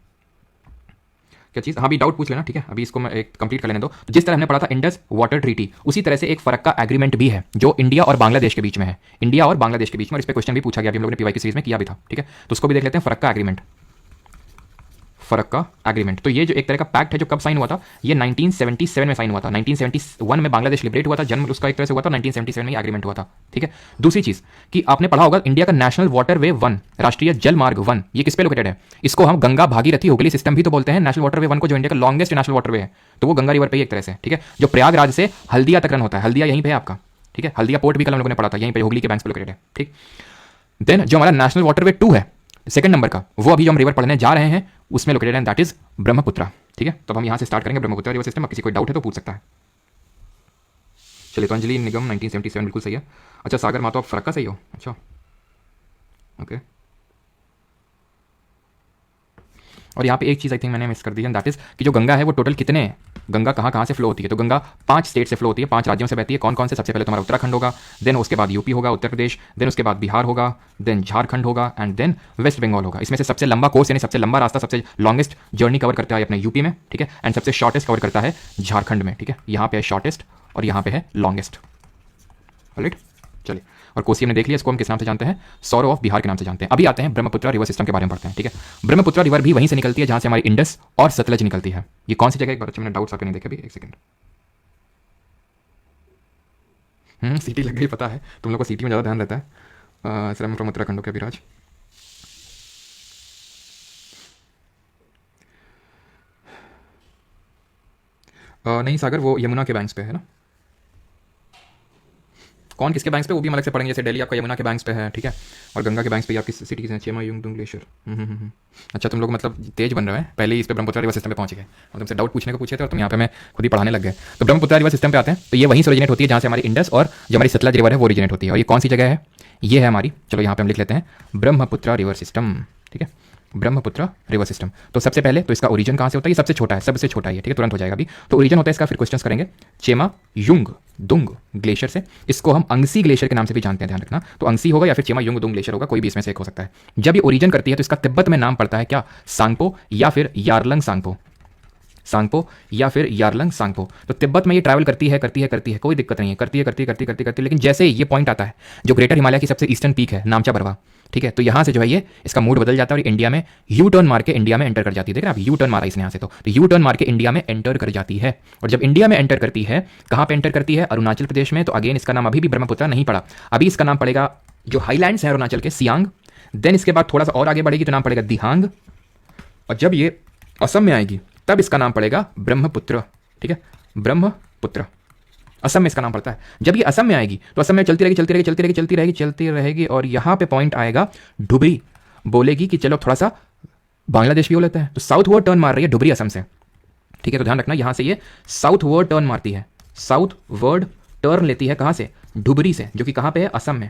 क्या चीज़, हाँ भी डाउट पूछ लेना, ठीक है। अभी इसको मैं एक कंप्लीट कर लेने दो। तो जिस तरह हमने पढ़ा था इंडस वाटर ट्रीटी, उसी तरह से एक फरक्का एग्रीमेंट भी है जो इंडिया और बांग्लादेश के बीच में है, इंडिया और बांग्लादेश के बीच में। और इस पर क्वेश्चन भी पूछा गया, अभी हम लोगों ने पीवाई की सीरीज में किया भी था, ठीक है। तो उसको भी देख लेते हैं, फरक्का एग्रीमेंट। फरक्का एग्रीमेंट, तो ये जो एक तरह का पैक्ट है, जो कब साइन हुआ था, ये 1977 में साइन हुआ था। 1971 में बांग्लादेश लिबरेट हुआ था, जन्म उसका एक तरह से हुआ था, 1977 में एग्रीमेंट हुआ था, ठीक है। दूसरी चीज कि आपने पढ़ा होगा, इंडिया का नेशनल वाटरवे 1, राष्ट्रीय जल मार्ग 1, ये किस पे लोकेटेड है, इसको हम गंगा भागीरथी हुगली सिस्टम भी तो बोलते हैं। नेशनल वाटरवे 1 को, जो इंडिया का लॉन्गेस्ट नेशनल वाटरवे है, तो वो गंगा रिवर पे ही एक तरह से, ठीक है। जो प्रयागराज से हल्दिया तक रन होता है, हल्दिया यहीं पे है आपका, ठीक है। हल्दिया पोर्ट भी कल हम लोगों ने पढ़ा था, यहीं पे हुगली के बैंक्स पे लोकेटेड है, ठीक। देन जो हमारा नेशनल वाटरवे 2 है, सेकंड नंबर का, वो अभी जो हम रिवर पढ़ने जा रहे हैं उसमें लोकेटेड है, दैट इज ब्रह्मपुत्र, ठीक है। तो हम यहां से स्टार्ट करेंगे ब्रह्मपुत्र रिवर सिस्टम। किसी कोई डाउट है तो पूछ सकता है। चलिए, तो अंजलि निगम 1977 बिल्कुल सही है। अच्छा, सागर मातो आप फरक्का सही हो, अच्छा ओके। और यहाँ पे एक चीज़ आई थिंक मैंने मिस कर दी है, दैट इज कि जो गंगा है वो टोटल कितने, गंगा कहाँ से फ्लो होती है, तो गंगा 5 स्टेट से फ्लो होती है, 5 राज्यों से बहती है। कौन कौन से? सबसे पहले तुम्हारा उत्तराखंड होगा, देन उसके बाद यूपी होगा, उत्तर प्रदेश, देन उसके बाद बिहार होगा, देन झारखंड होगा, एंड देन वेस्ट बंगाल होगा। इसमें से सबसे लंबा कोर्स यानी सबसे लंबा रास्ता, सबसे लॉन्गेस्ट जर्नी कवर करता है अपने यूपी में, ठीक है, एंड सबसे शॉर्टेस्ट कवर करता है झारखंड में, ठीक है। यहाँ पे है शॉर्टेस्ट और यहाँ पे है लॉन्गेस्ट, राइट। चलिए, और कोसी हमने देख लिया, इसको हम किस नाम से जानते हैं, सौरो ऑफ बिहार के नाम से जानते हैं। अभी आते हैं ब्रह्मपुत्र रिवर सिस्टम के बारे में पढ़ते हैं, ठीक है। ब्रह्मपुत्र रिवर भी वहीं से निकलती है जहां से हमारी इंडस और सतलज निकलती है। ये कौन सी जगह, एक बार मैंने डाउट्स आपके नहीं देखे, अभी एक सेकंड। सिटी लग गई, पता है तुम लोग को सिटी में ज़्यादा ध्यान रहता है। सर, फ्रॉम उत्तराखंड हो क्या विराज? नहीं सागर, वो यमुना के बैंक्स पे है ना। कौन किसके बैंक्स पे, वो भी हम अलग से पढ़ेंगे। जैसे दिल्ली आपका यमुना के बैंक्स पे है, ठीक है, और गंगा के बैंक्स पे आपकी सिटीज़ हैं, चेमायुंगदुंग ग्लेशियर। अच्छा, तुम लोग मतलब तेज बन रहे हैं, पहले ही इस पे ब्रह्मपुत्र रिवर सिस्टम पे पहुंच गए और तुमसे डाउट पूछने को पूछे थे, और तुम यहाँ पे मैं खुद ही पढ़ाने लग गए। तो ब्रह्मपुत्र रिवर सिस्टम पे आते हैं, तो ये वहीं से ओरिजिनेट होती है जहाँ से हमारी इंडस और जो हमारी सतलज रिवर है वो ओरिजिनेट होती है। और ये कौन सी जगह है, ये है हमारी, चलो यहाँ पे हम लिख लेते हैं ब्रह्मपुत्र रिवर सिस्टम, ठीक है, ब्रह्मपुत्र रिवर सिस्टम। तो सबसे पहले तो इसका ओरिजिन कहाँ से होता है, ये सबसे छोटा है, सबसे छोटा है ये, ठीक है, तुरंत हो जाएगा अभी। तो ओरिजिन होता है इसका, फिर क्वेश्चंस करेंगे, चेमायुंगदुंग ग्लेशियर से। इसको हम अंगसी ग्लेशियर के नाम से भी जानते हैं, ध्यान रखना। तो अंगसी होगा या फिर चेमायुंगदुंग ग्लेशियर होगा, कोई भी इसमें से एक हो सकता है। जब ये ओरिजिन करती है तो इसका तिब्बत में नाम पड़ता है क्या, सांगपो या फिर यारलंग सांगपो, सांगपो या फिर यारलंग सांगपो। तो तिब्बत में ये ट्रैवल करती है, कोई दिक्कत नहीं है, करती है। लेकिन जैसे ये पॉइंट आता है जो ग्रेटर हिमालय की सबसे ईस्टर्न पीक है, नामचा बरवा, ठीक है, तो यहाँ से जो है ये इसका मूड बदल जाता है और इंडिया में यू टर्न मार के इंडिया में एंटर कर जाती है। देख रहे हैं आप, यू टर्न मारा इसने यहाँ से, तो यू टर्न मार के इंडिया में एंटर कर जाती है। और जब इंडिया में एंटर करती है, कहाँ पे एंटर करती है, अरुणाचल प्रदेश में। तो अगेन इसका नाम अभी भी ब्रह्मपुत्र नहीं पड़ा, अभी इसका नाम पड़ेगा जो हाईलैंड्स है अरुणाचल के, सियांग। देन इसके बाद थोड़ा सा और आगे बढ़ेगी तो नाम पड़ेगा दिहांग, और जब ये असम में आएगी तब इसका नाम पड़ेगा ब्रह्मपुत्र, ठीक है, ब्रह्मपुत्र। असम में इसका नाम पड़ता है। जब ये असम में आएगी तो असम में चलती रहेगी चलती रहेगी चलती रहेगी चलती रहेगी चलती रहेगी और यहाँ पे पॉइंट आएगा डुबरी, बोलेगी कि चलो थोड़ा सा बांग्लादेश भी हो लेता है, तो साउथ वर्ड टर्न मार रही है डुबरी असम से, ठीक है। तो ध्यान रखना यहाँ से ये साउथ वर्ड टर्न मारती है, साउथ वर्ड टर्न लेती है कहाँ से, डुबरी से, जो कि कहाँ पे है, असम में।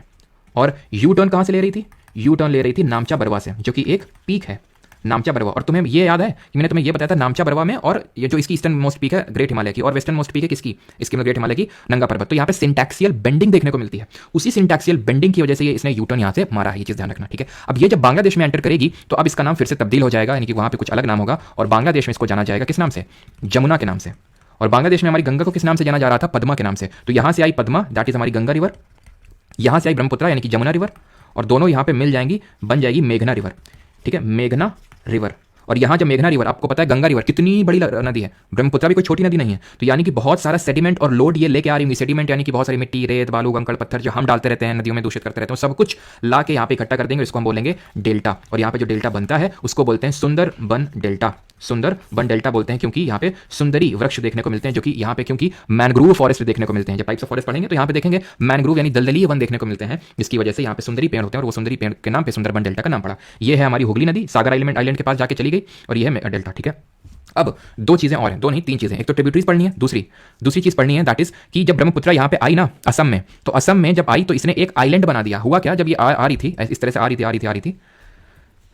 और यू टर्न कहाँ से ले रही थी, यू टर्न ले रही थी नामचा बरवा से, जो कि एक पीक है नामचा बरवा। और तुम्हें ये याद है कि मैंने तुम्हें ये बताया था नामचा बरवा में, और ये जो इसकी ईस्टर्न मोस्ट पीक है ग्रेट हिमालय की, और वेस्टर्न मोस्ट पीक है किसकी, इसकी ग्रेट हिमालय की, नंगा पर्वत। तो यहाँ पे सिंटैक्सियल बेंडिंग देखने को मिलती है, उसी सिंटैक्सियल बेंडिंग की वजह से ये इसने यू टर्न यहाँ से मारा है, ये चीज़ ध्यान रखना, ठीक है। अब ये जब बांग्लादेश में एंटर करेगी तो अब इसका नाम फिर से तब्दील हो जाएगा, यानी कि वहाँ पे कुछ अलग नाम होगा, और बांग्लादेश में इसको जाना जाएगा किस नाम से, जमुना के नाम से। और बांग्लादेश में हमारी गंगा को किस नाम से जाना जा रहा था, पद्मा के नाम से। तो यहाँ से आई पद्मा, दैट इज हमारी गंगा रिवर, यहाँ से आई ब्रह्मपुत्रा यानी कि जमुना रिवर, और दोनों यहाँ पे मिल जाएंगी, बन जाएगी मेघना रिवर, ठीक है, मेघना रिवर। और यहाँ जब मेघना रिवर, आपको पता है गंगा रिवर कितनी बड़ी नदी है, ब्रह्मपुत्रा भी कोई छोटी नदी नहीं है, तो यानी कि बहुत सारा सेडिमेंट और लोड ये लेके आ रही होंगी। सेडिमेंट यानी कि बहुत सारी मिट्टी, रेत, बालू, कंकड़, पत्थर जो हम डालते रहते हैं नदियों में, दूषित करते रहते हैं, सब कुछ ला के यहाँ पे इकट्ठा कर देंगे, इसको हम बोलेंगे डेल्टा। और यहाँ पे जो डेल्टा बनता है उसको बोलते हैं सुंदर बन डेल्टा, सुंदर बन डेल्टा बोलते हैं, क्योंकि यहाँ पे सुंदरी वृक्ष देखने को मिलते हैं, जो कि यहाँ पे क्योंकि मैनग्रूव फॉरेस्ट देखने को मिलते हैं। जब टाइप्स ऑफ फॉरेस्ट पढ़ेंगे तो यहाँ पे देखेंगे मैनग्रूव यानी दलदली वन देखने को मिलते हैं, जिसकी वजह से यहाँ पे सुंदरी पेड़ होते हैं, और वो सुंदरी पेड़ के नाम पे सुंदरबन डेल्टा का नाम पड़ा। ये है हमारी हुगली नदी, सागर आइलैंड के पास जाके चली गई, और ये है डेल्टा, ठीक है। अब दो चीजें और हैं, दो नहीं तीन चीजें, एक तो ट्रिब्यूटरीज पढ़नी है, दूसरी चीज पढ़नी है दैट इज कि जब ब्रह्मपुत्रा यहाँ पे आई ना असम में, तो असम में जब आई तो इसने एक आइलैंड बना दिया। हुआ क्या, जब ये आ रही थी इस तरह से आ रही थी,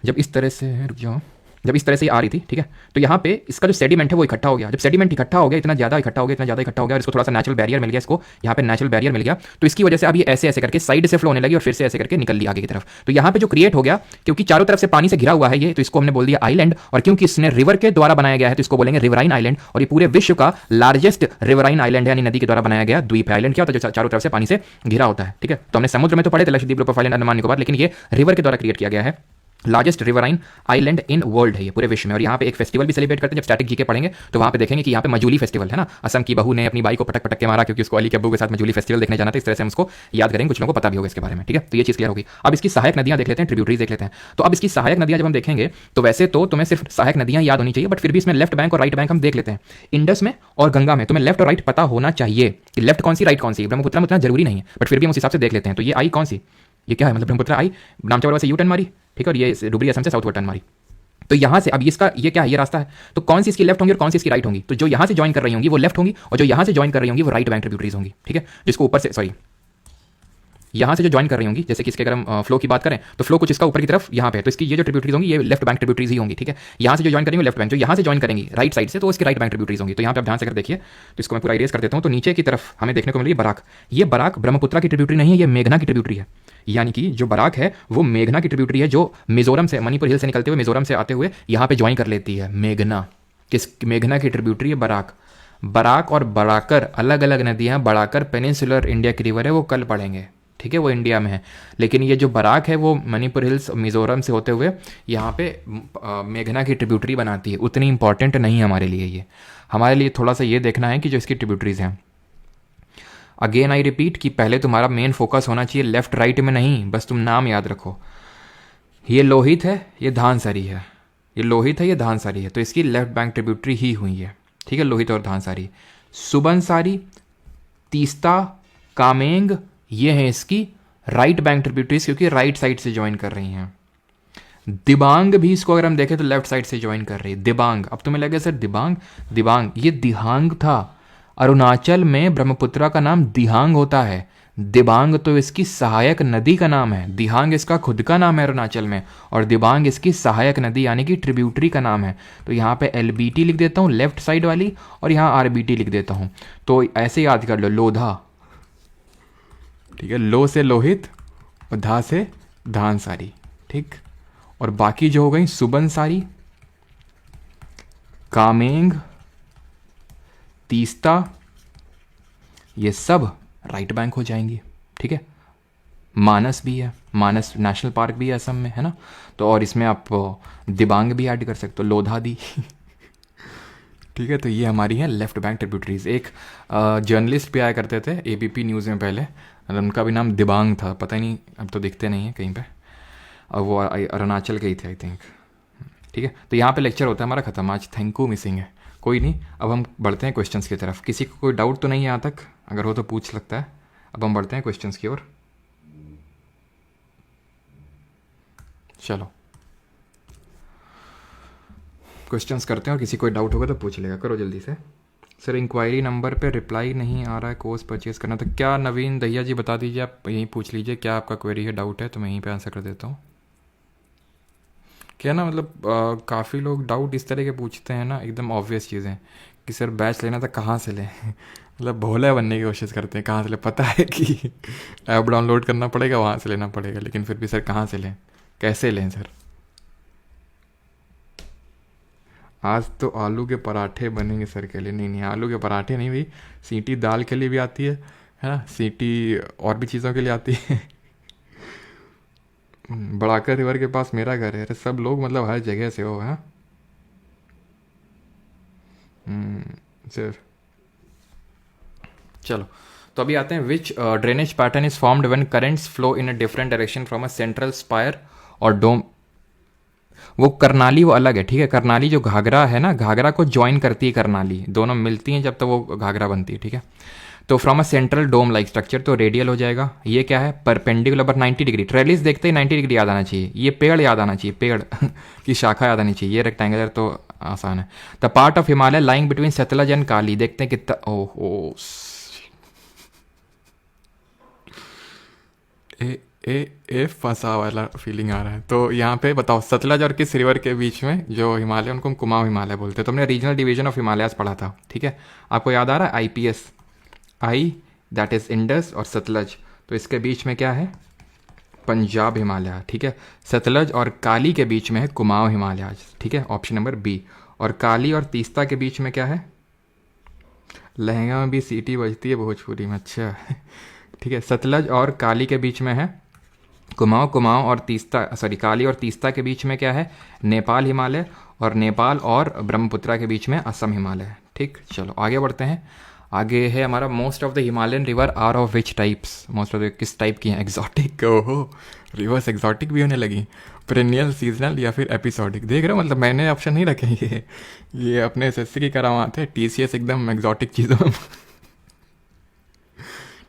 जब इस तरह से, रुक जाओ, जब इस तरह से आ रही थी, ठीक है, तो यहाँ पे इसका जो सेडिमेंट है वो इकट्ठा हो गया। जब सेडिमेंट इकट्ठा हो गया, इतना ज़्यादा इकट्ठा हो गया, और इसको थोड़ा सा नेचुरल बैरियर मिल गया, इसको यहाँ पे नेचुरल बैरियर मिल गया, तो इसकी वजह से अब ये ऐसे ऐसे करके साइड से फ्लो होने लगी, और फिर से ऐसे करके निकल ली आगे की तरफ। तो यहाँ पे जो क्रिएट हो गया, क्योंकि चारों तरफ से पानी से घिरा हुआ है ये, तो इसको हमने बोल दिया आइलैंड, और क्योंकि इसने रिवर के द्वारा बनाया गया है तो इसको बोलेंगे रिवराइन आइलैंड। और ये पूरे विश्व का लार्जेस्ट रिवराइन आइलैंड है, यानी नदी के द्वारा बनाया गया द्वीप आइलैंड। क्या होता है, जो चारों तरफ से पानी से घिरा होता है, ठीक है। तो हमने समुद्र में तो पढ़े थे Lakshadweep, group of island, Andaman Nicobar, लेकिन ये रिवर के द्वारा क्रिएट किया गया है, largest riverine island in world है ये पूरे विश्व में। और यहाँ पे एक फेस्टिवल भी सेलिब्रेट करते हैं, जब स्टैटिक जीके पढ़ेंगे तो वहाँ पे देखेंगे कि यहाँ पे मजूली फेस्टिवल है ना, असम की बहू ने अपनी बाई को पटक पटक के मारा क्योंकि उसको अली के अब्बू के साथ मजूली फेस्टिवल देखने जाना था। इस तरह से हम उसको याद करेंगे, कुछ लोगों को पता भी होगा इसके बारे में, ठीक है। तो ये चीज़ क्लियर होगी। अब इसकी सहायक नदियाँ देख लेते हैं, ट्रिब्यूटरीज देख लेते हैं। तो अब इसकी सहायक नदियाँ जब हम देखेंगे तो वैसे तो तुम्हें सिर्फ सहायक नदियाँ याद होनी चाहिए, बट फिर भी इसमें लेफ्ट बैंक और राइट बैंक हम देख लेते हैं। इंडस में और गंगा में तुम्हें लेफ्ट और राइट पता होना चाहिए कि लेफ्ट कौन सी राइट कौन सी। ब्रह्मपुत्रा में उतना जरूरी नहीं है, बट फिर भी हम उस हिसाब से देख लेते हैं। तो ये आई कौन सी, ये क्या है, मतलब ब्रह्मपुत्रा आई नामचा बरवा से यू टर्न मारी, ठीक है, और ये डुबरी असम से साउथ टर्न मारी। तो यहाँ से अब इसका ये क्या है, ये रास्ता है, तो कौन सी इसकी लेफ्ट होंगी और कौन सी इसकी राइट होंगी। तो जो यहाँ से ज्वाइन कर रही होंगी वो लेफ्ट होंगी, और जो यहाँ से ज्वाइन कर रही होंगी वो राइट बैंक ट्रिब्यूटरीज होंगी, ठीक है। जिसको ऊपर से, सॉरी, यहाँ से जो ज्वाइन कर रही होंगी, जैसे कि इसके अगर हम फ्लो की बात करें तो फ्लो कुछ इसका ऊपर की तरफ यहाँ पे है, तो इसकी ये जो ट्रिब्यूटरीज होंगी ये लेफ्ट बैंक ट्रिब्यूटरीज ही होंगी, ठीक है। यहाँ से जो ज्वाइन करेंगे लेफ्ट बैंक, जो यहाँ से ज्वाइन करेंगी राइट साइड से तो इसकी राइट बैंक ट्रिब्यूटरीज होंगी। तो यहाँ पे आप ध्यान से अगर देखिए तो इसको मैं पूरा इरेज कर देता हूँ, तो नीचे की तरफ हमें देखने को मिल रही है बराक। ये बराक ब्रह्मपुत्रा की ट्रिब्यूटरी नहीं है, ये मेघना की ट्रिब्यूटरी है। यानी कि जो बराक है वो मेघना की ट्रिब्यूटरी है, जो मिजोरम से, मणिपुर हिल से निकलते हुए मिजोरम से आते हुए यहाँ पे ज्वाइन कर लेती है। मेघना, किस मेघना की ट्रिब्यूटरी है बराक। बराक और बराकर अलग अलग नदियाँ, बराकर पेनिनसुलर इंडिया की रिवर है, वो कल पढ़ेंगे, ठीक है, वो इंडिया में है। लेकिन ये जो बराक है वो मणिपुर हिल्स मिजोरम से होते हुए यहाँ पे मेघना की ट्रिब्यूटरी बनाती है। उतनी इंपॉर्टेंट नहीं है हमारे लिए ये, हमारे लिए थोड़ा सा ये देखना है कि जो इसकी ट्रिब्यूटरीज हैं। अगेन आई रिपीट कि पहले तुम्हारा मेन फोकस होना चाहिए लेफ्ट राइट में नहीं, बस तुम नाम याद रखो। ये लोहित है, ये धानसारी है, ये लोहित है, ये धानसारी है, तो इसकी लेफ्ट बैंक ट्रिब्यूटरी ही हुई है, ठीक है, लोहित और धानसारी। सुबनसारी, तीस्ता, कामेंग, ये है इसकी राइट बैंक ट्रिब्यूटरीज, क्योंकि राइट साइड से ज्वाइन कर रही हैं। दिबांग भी इसको अगर हम देखें तो लेफ्ट साइड से ज्वाइन कर रही है। दिबांग, अब तुम्हें लगे सर दिबांग, दिबांग ये दिहांग था। अरुणाचल में ब्रह्मपुत्रा का नाम दिहांग होता है, दिबांग तो इसकी सहायक नदी का नाम है। दिहांग इसका खुद का नाम है अरुणाचल में, और दिबांग इसकी सहायक नदी यानी कि ट्रिब्यूटरी का नाम है। तो यहाँ पे LBT लिख देता हूँ लेफ्ट साइड वाली, और यहाँ RBT लिख देता हूँ। तो ऐसे याद कर लो, लोधा, ठीक है, लो से लोहित और धा से धानसारी, ठीक। और बाकी जो हो गई सुबनसारी, कामेंग, तीस्ता, ये सब राइट बैंक हो जाएंगी, ठीक है। मानस भी है, मानस नेशनल पार्क भी है असम में, है ना। तो और इसमें आप दिबांग भी ऐड कर सकते हो, लोधा दी ठीक है। तो ये हमारी है लेफ्ट बैंक ट्रिब्यूटरीज। एक जर्नलिस्ट भी आया करते थे ABP न्यूज़ में पहले, उनका भी नाम दिबांग था, पता ही नहीं, अब तो दिखते नहीं है कहीं पे, और वो अरुणाचल के ही थे आई थिंक, ठीक है। तो यहाँ पे लेक्चर होता है हमारा खत्म आज, थैंक यू मिसिंग है, कोई नहीं। अब हम बढ़ते हैं क्वेश्चंस की तरफ। किसी को कोई डाउट तो नहीं है यहाँ तक, अगर हो तो पूछ लगता है। अब हम बढ़ते हैं क्वेश्चंस की ओर। चलो क्वेश्चंस करते हैं, और किसी कोई डाउट होगा तो पूछ लेगा, करो जल्दी से। सर इंक्वायरी नंबर पे रिप्लाई नहीं आ रहा है, कोर्स परचेज़ करना, तो क्या नवीन दहिया जी बता दीजिए, आप यहीं पूछ लीजिए क्या आपका क्वेरी है, डाउट है, तो मैं यहीं पे आंसर कर देता हूँ। क्या ना मतलब काफ़ी लोग डाउट इस तरह के पूछते हैं ना, एकदम ऑब्वियस चीज़ें, कि सर बैच लेना था कहाँ से लें मतलब भोले बनने की कोशिश करते हैं, कहाँ से लें, पता है कि ऐप डाउनलोड करना पड़ेगा, वहाँ से लेना पड़ेगा, लेकिन फिर भी सर कहाँ से लें, कैसे लें सर। आज तो आलू के पराठे बनेंगे सर के लिए। नहीं नहीं, आलू के पराठे नहीं भाई, सीटी दाल के लिए भी आती है ना, सीटी और भी चीज़ों के लिए आती है बड़ाकर रिवर के पास मेरा घर है। अरे सब लोग मतलब हर जगह से हो, है सर। चलो तो अभी आते हैं, which drainage pattern is formed when currents flow in a different direction from a central spire or dome. वो करनाली वो अलग है, ठीक है। करनाली जो घाघरा है ना, घाघरा को ज्वाइन करती है करनाली, दोनों मिलती हैं जब तक वो घाघरा बनती है, ठीक है। तो from a central dome like structure, तो रेडियल हो जाएगा। ये क्या है, परपेंडिकुलर पर 90 डिग्री। ट्रेलिस देखते ही 90 डिग्री याद आना चाहिए, ये पेड़ याद आना चाहिए, पेड़ की शाखा याद आनी चाहिए। ये रेक्टेंगुलर तो आसान है। The part of Himalaya lying between Sutlej and Kali, देखते हैं कितना, ओहो ए ए फंसा वाला फीलिंग आ रहा है। तो यहाँ पे बताओ सतलज और किस रिवर के बीच में जो हिमालय, उनको हम कुमाऊं हिमालय बोलते हैं। तो हमने रीजनल डिवीजन ऑफ हिमालयास पढ़ा था, ठीक है। आपको याद आ रहा है IPS, I that is Indus और सतलज, तो इसके बीच में क्या है, पंजाब हिमालय, ठीक है। सतलज और काली के बीच में है कुमाऊं हिमालय, ठीक है, ऑप्शन नंबर बी। और काली और तीस्ता के बीच में क्या है, लहंगा में भी सीटी बजती है भोजपुरी में, अच्छा ठीक है। सतलज और काली के बीच में है कुमाऊं, कुमाऊं और तीस्ता, सॉरी काली और तीस्ता के बीच में क्या है, नेपाल हिमालय, और नेपाल और ब्रह्मपुत्रा के बीच में असम हिमालय, ठीक। चलो आगे बढ़ते हैं। आगे है हमारा, most of the Himalayan river are of which types, most of the किस टाइप की हैं, एग्जॉटिक, ओहो रिवर्स एग्जॉटिक भी होने लगी, पेरेनियल, सीजनल या फिर एपिसोडिक। देख रहे हो मतलब मैंने ऑप्शन नहीं रखे, ये अपने एसएससी की करावाते हैं, टीसीएस एकदम एग्जॉटिक चीज़ों में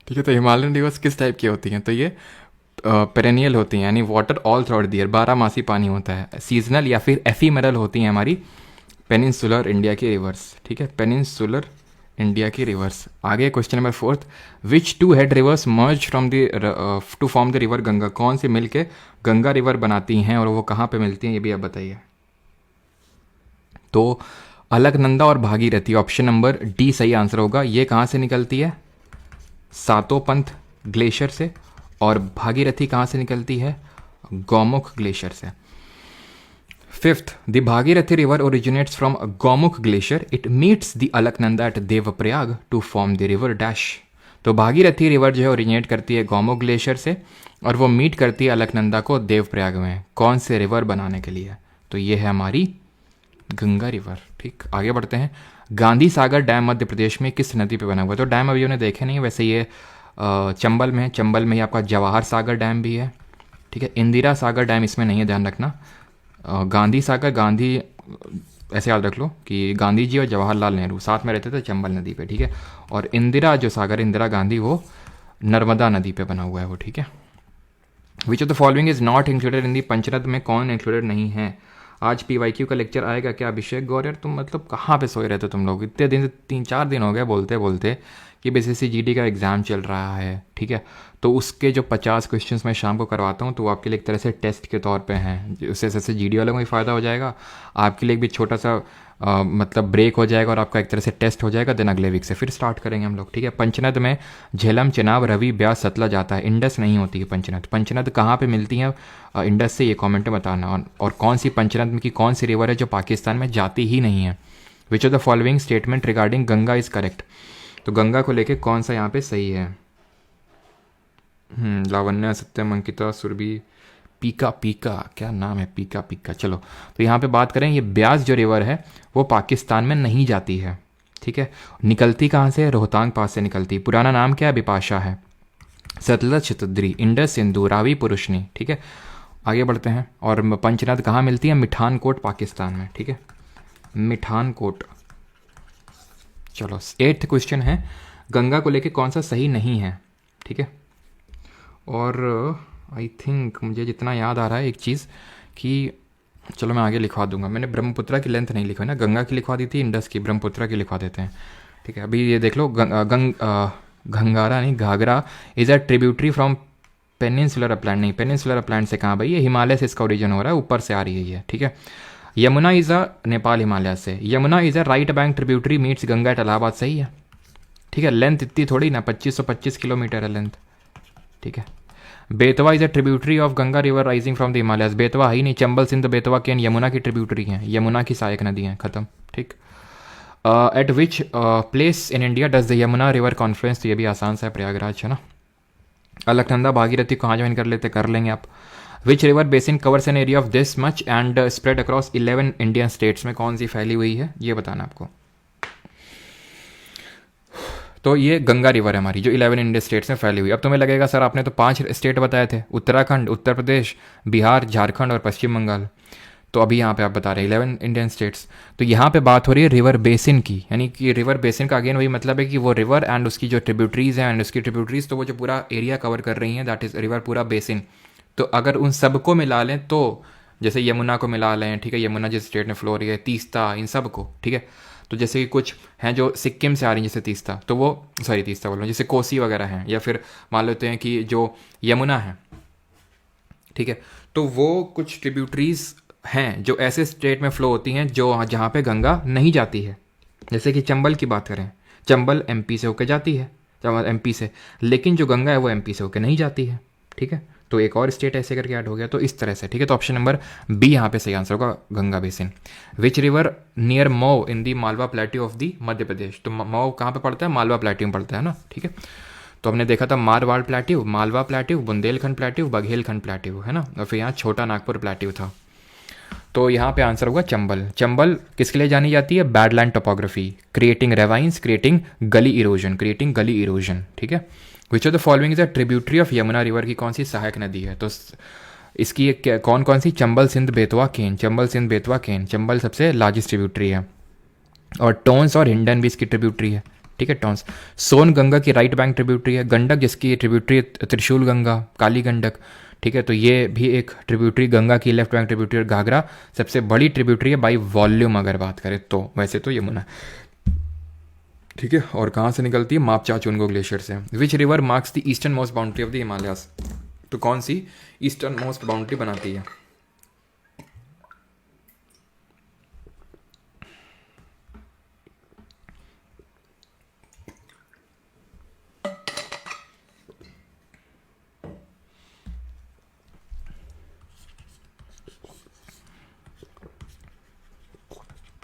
ठीक है। तो हिमालयन रिवर्स किस टाइप की होती हैं, तो ये पेरेनियल होती हैं, यानी water all through out the year, 12 मासी पानी होता है। सीजनल या फिर एफीमेरल होती हैं हमारी पेनिनसुलर इंडिया की रिवर्स, ठीक है, पेनिनसुलर इंडिया की रिवर्स। आगे question number 4, which two head rivers merge from the two form the river Ganga, कौन से मिल के गंगा रिवर बनाती हैं और वो कहाँ पे मिलती हैं, ये भी आप बताइए। तो अलकनंदा और भागीरथी, ऑप्शन नंबर डी सही आंसर होगा। ये कहाँ से निकलती है, सातोपंथ ग्लेशियर से, और भागीरथी कहाँ से निकलती है, गौमुख ग्लेशियर से। Fifth, the Bhagirathi river originates from Gaumukh glacier, it meets the Alaknanda at Devprayag to form the river dash. तो भागीरथी रिवर जो है ओरिजिनेट करती है गौमुख ग्लेशियर से, और वो मीट करती है अलकनंदा को देवप्रयाग में, कौन से रिवर बनाने के लिए, तो ये है हमारी गंगा रिवर, ठीक। आगे बढ़ते हैं। गांधी सागर डैम मध्य प्रदेश में किस नदी पे बना हुआ है, तो डैम अभी उन्हें देखे नहीं, वैसे ये चंबल में है, चंबल में ही आपका जवाहर सागर डैम भी है, ठीक है। इंदिरा सागर डैम इसमें नहीं है, ध्यान रखना। गांधी सागर, गांधी ऐसे याद रख लो कि गांधी जी और जवाहरलाल नेहरू साथ में रहते थे चंबल नदी पे, ठीक है। और इंदिरा जो सागर, इंदिरा गांधी, वो नर्मदा नदी पे बना हुआ है वो, ठीक है। Which of the following is not included in the Panchratna में कौन इंक्लूडेड नहीं है। आज पीवाईक्यू का लेक्चर आएगा क्या, अभिषेक गौर, यार तुम मतलब कहाँ पे सोए रहते हो तुम लोग, इतने दिन से 3-4 दिन हो गए बोलते बोलते कि बीसीसी जीडी का एग्ज़ाम चल रहा है, ठीक है। तो उसके जो 50 क्वेश्चंस मैं शाम को करवाता हूँ, तो वो आपके लिए एक तरह से टेस्ट के तौर पे हैं, उससे जैसे जीडी वालों को भी फ़ायदा हो जाएगा, आपके लिए भी छोटा सा मतलब ब्रेक हो जाएगा, और आपका एक तरह से टेस्ट हो जाएगा। देन अगले वीक से फिर स्टार्ट करेंगे हम लोग, ठीक है। पंचनद में झेलम, चिनाब, रवि, ब्यास, सतलज आता है, इंडस नहीं होती है पंचनद। पंचनद कहाँ पे मिलती हैं इंडस से, ये कमेंट में बताना। और कौन सी पंचनद में की कौन सी रिवर है जो पाकिस्तान में जाती ही नहीं है। Which of the following statement regarding Ganga is correct, तो गंगा को लेके कौन सा यहाँ पे सही है। लावण्या, सत्यम, अंकिता, सुरभि, पीका, पीका क्या नाम है, पीका पीका। चलो तो यहाँ पे बात करें, ये ब्यास जो रिवर है वो पाकिस्तान में नहीं जाती है, ठीक है। निकलती कहाँ से, रोहतांग पास से निकलती। पुराना नाम क्या है, बिपाशा है। सतलज, शतद्री, इंडस, सिंधु, रावी, पुरुषनी, ठीक है। आगे बढ़ते हैं। और पंचनद कहाँ मिलती है, मिठानकोट पाकिस्तान में, ठीक है, मिठानकोट। चलो 8th क्वेश्चन है, गंगा को लेके कौन सा सही नहीं है, ठीक है। और आई थिंक मुझे जितना याद आ रहा है एक चीज़ कि, चलो मैं आगे लिखवा दूंगा, मैंने ब्रह्मपुत्रा की लेंथ नहीं लिखवाई ना, गंगा की लिखवा दी थी, इंडस की, ब्रह्मपुत्रा की लिखवा देते हैं, ठीक है। अभी ये देख लो, घंगारा नहीं, Ghaghara is a tributary from peninsular upland, नहीं पेनिनसुलर अपलैंड से कहाँ भाई, ये हिमालय से इसका ओरिजिन हो रहा है, ऊपर से आ रही है ये, ठीक है। यमुना इज़ अ, नेपाल हिमालय से, Yamuna is a right bank tributary meets Ganga at Allahabad, सही है, ठीक है। लेंथ इतनी थोड़ी ना, 2525 किलोमीटर है लेंथ, ठीक है। Betwa is a tributary of Ganga river rising from the Himalayas, Betwa ही नहीं, चंबल सिंध बेतवा केन यमुना की ट्रिब्यूटरी हैं, यमुना की सहायक नदी हैं, खत्म, ठीक। Eight which place in India does the Yamuna river Confluence, तो ये भी आसान सा है, प्रयागराज है ना। अलकनंदा भागीरथी कहाँ ज्वाइन कर लेते, कर लेंगे आप। Which river basin covers an area of this much and spread across 11 Indian states, में कौन सी फैली हुई है ये बताना आपको। तो ये गंगा रिवर है हमारी, जो 11 इंडियन स्टेट्स में फैली हुई। अब तुम्हें लगेगा सर आपने तो 5 स्टेट बताए थे, उत्तराखंड, उत्तर प्रदेश, बिहार, झारखंड और पश्चिम बंगाल, तो अभी यहाँ पे आप बता रहे हैं 11 इंडियन स्टेट्स। तो यहाँ पे बात हो रही है रिवर बेसिन की, यानी कि रिवर बेसिन का अगेन वही मतलब है कि वो रिवर एंड उसकी जो ट्रिब्यूटरीज हैं एंड उसकी ट्रिब्यूटरीज, तो वो जो पूरा एरिया कवर कर रही हैं, दैट इज़ रिवर पूरा बेसिन। तो अगर उन सबको मिला लें तो, जैसे यमुना को मिला लें, ठीक है, यमुना जिस स्टेट में फ्लो हो रही है, तीस्ता, इन सब को, ठीक है। तो जैसे कि कुछ हैं जो सिक्किम से आ रही हैं, जैसे तीस्ता, तो वो, सॉरी तीस्ता बोल रहा हूँ, जैसे कोसी वगैरह हैं, या फिर मान लेते हैं कि जो यमुना है, ठीक है, तो वो कुछ ट्रिब्यूटरीज हैं जो ऐसे स्टेट में फ्लो होती हैं जो जहाँ पे गंगा नहीं जाती है। जैसे कि चंबल की बात करें, चंबल एमपी से होकर जाती है, एमपी से, लेकिन जो गंगा है वो एमपी से होकर नहीं जाती है, ठीक है। तो एक और स्टेट ऐसे करके ऐड हो गया, तो इस तरह से, ठीक है। तो ऑप्शन नंबर बी यहाँ पे सही आंसर होगा, Ganga basin. Which river near Mhow in the Malwa plateau of the Madhya Pradesh, तो मऊ कहाँ पे पड़ता है, मालवा प्लेट्यू में पड़ता है ना, ठीक है। तो हमने देखा था Marwar plateau, Malwa plateau, Bundelkhand plateau, Baghelkhand plateau, है ना, और फिर यहाँ छोटा नागपुर प्लेट्यू था। तो यहाँ पे आंसर होगा चंबल। चंबल किसके लिए जानी जाती है, badland topography, creating ravines, creating गली इरोजन, क्रिएटिंग गली इरोजन, ठीक है। Which of the following is a tributary of Yamuna river, की कौन सी सहायक नदी है, तो इसकी कौन कौन सी, चंबल सिंध बेतवा केन, चंबल सिंध बेतवा केन, चंबल सबसे लार्जेस्ट ट्रिब्यूटरी है, और टोंस और हिंडन भी इसकी ट्रिब्यूटरी है, ठीक है, टोंस। सोन गंगा की राइट बैंक ट्रिब्यूटरी है, गंडक जिसकी ट्रिब्यूटरी त्रिशूल गंगा, काली गंडक, ठीक है, तो ये भी एक ट्रिब्यूटरी गंगा की लेफ्ट बैंक ट्रिब्यूटरी। और घाघरा सबसे बड़ी ट्रिब्यूटरी है बाई वॉल्यूम अगर बात करें तो, वैसे तो यमुना, ठीक है। और कहाँ से निकलती है, मापचा चुनगो ग्लेशियर से। Which river marks the eastern most boundary of the Himalayas, तो कौन सी ईस्टर्न मोस्ट बाउंड्री बनाती है।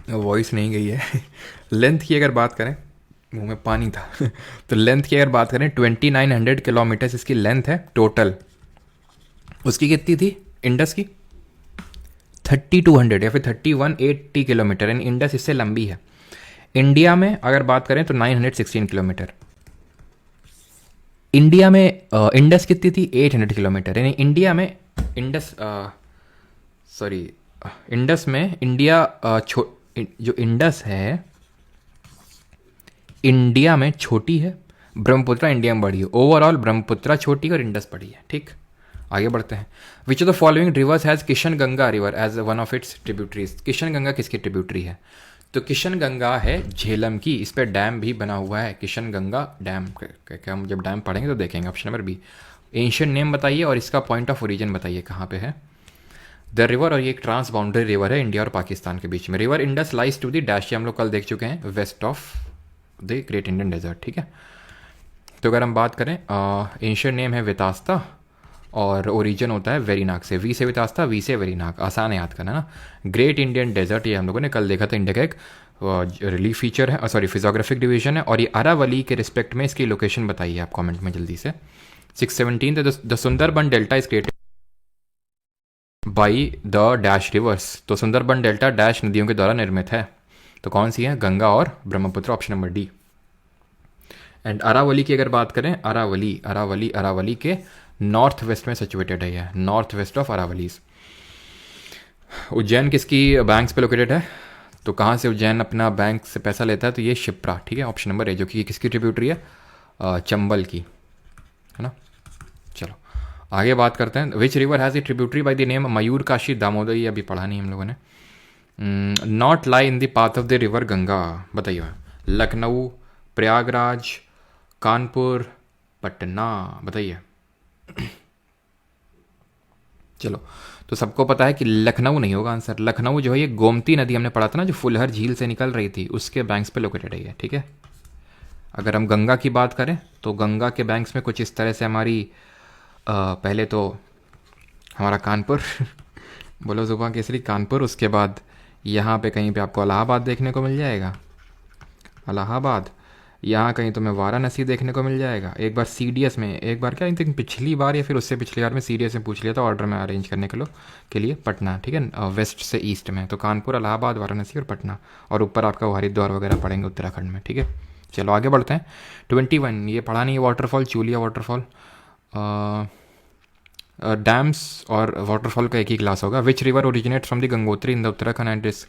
वॉइस नहीं गई है। लेंथ की अगर बात करें, मुंह में पानी था तो लेंथ की अगर बात करें 2900 किलोमीटर इसकी लेंथ है टोटल। उसकी कितनी थी इंडस की, 3200 या फिर 3180 किलोमीटर, यानी इंडस इससे लंबी है। इंडिया में अगर बात करें तो 916 किलोमीटर। इंडिया में इंडस कितनी थी, 800 किलोमीटर, यानी इंडिया में इंडस, सॉरी इंडस में इंडिया जो इंडस है इंडिया में छोटी है, ब्रह्मपुत्रा इंडिया में बड़ी है। ओवरऑल ब्रह्मपुत्रा छोटी और इंडस बड़ी है, ठीक। आगे बढ़ते हैं। Which of the following rivers has Kishan Ganga river as one of its tributaries, Kishan Ganga किसकी ट्रिब्यूटरी है, तो किशन गंगा है झेलम की, इस पर डैम भी बना हुआ है, किशन गंगा डैम। क्या हम जब डैम पढ़ेंगे तो देखेंगे। Option number B. Ancient name बताइए और इसका पॉइंट ऑफ ओरिजिन बताइए कहाँ पे है। द रिवर, और ये एक ट्रांस बाउंड्री रिवर है इंडिया और पाकिस्तान के बीच में। River Indus lies to the dash, हम लोग कल देख चुके हैं, west of the great Indian desert, ठीक है। तो अगर हम बात करें, एंशियंट नेम है वेतास्ता और ओरिजिन होता है वेरीनाग से। वी से वेतास्ता, वी से वेरीनाग, आसान है याद करना ना। ग्रेट इंडियन डेजर्ट ये हम लोगों ने कल देखा था, इंडिया का एक रिलीफ फीचर है, सॉरी फिजोग्राफिक डिवीजन है। और ये अरावली के रिस्पेक्ट में इसकी लोकेशन बताइए आप कमेंट में जल्दी से। 617 the Sundarban delta is created by the dash reverse, तो सुंदरबन डेल्टा डैश नदियों के द्वारा निर्मित है, तो कौन सी है, गंगा और Brahmaputra, option number D. And Aravalli की अगर बात करें, अरावली के नॉर्थ वेस्ट में सिचुएटेड है, यह north west of Aravallis. Ujjain किसकी बैंक्स पे लोकेटेड है, तो कहाँ से उज्जैन अपना बैंक से पैसा लेता है? तो ये शिप्रा, ठीक है, ऑप्शन नंबर ए, जो कि किसकी ट्रिब्यूटरी है? चंबल की, है ना। चलो आगे बात करते हैं। Which river has a tributary by the name Mayurakshi Damodar? ये अभी पढ़ा नहीं हम लोगों ने। Not lie in the path of the river Ganga, बताइए। लखनऊ, प्रयागराज, कानपुर, पटना, बताइए। चलो, तो सबको पता है कि लखनऊ नहीं होगा आंसर। लखनऊ जो है ये गोमती नदी हमने पढ़ा था ना, जो फुलहर झील से निकल रही थी, उसके बैंक्स पे लोकेटेड है ये, ठीक है। अगर हम गंगा की बात करें तो गंगा के बैंक्स में कुछ इस तरह से हमारी पहले तो हमारा कानपुर बोलो जुबान केसरी कानपुर, उसके बाद यहाँ पे कहीं पे आपको इलाहाबाद देखने को मिल जाएगा, इलाहाबाद। यहाँ कहीं तुम्हें वाराणसी देखने को मिल जाएगा। एक बार CDS में, एक बार क्या, आई थिंक पिछली बार या फिर उससे पिछली बार में CDS में पूछ लिया था ऑर्डर में अरेंज करने के लिए पटना, ठीक है, वेस्ट से ईस्ट में। तो कानपुर, इलाहाबाद, वाराणसी और पटना, और ऊपर आपका हरिद्वार वगैरह पड़ेंगे उत्तराखंड में, ठीक है। चलो आगे बढ़ते हैं। 21 ये पढ़ा नहीं है, वाटरफॉल, चूलिया वाटरफॉल। डैम्स और वाटरफॉल का एक ही क्लास होगा। Which river originate from the Gangotri in the Uttarakhand and इस,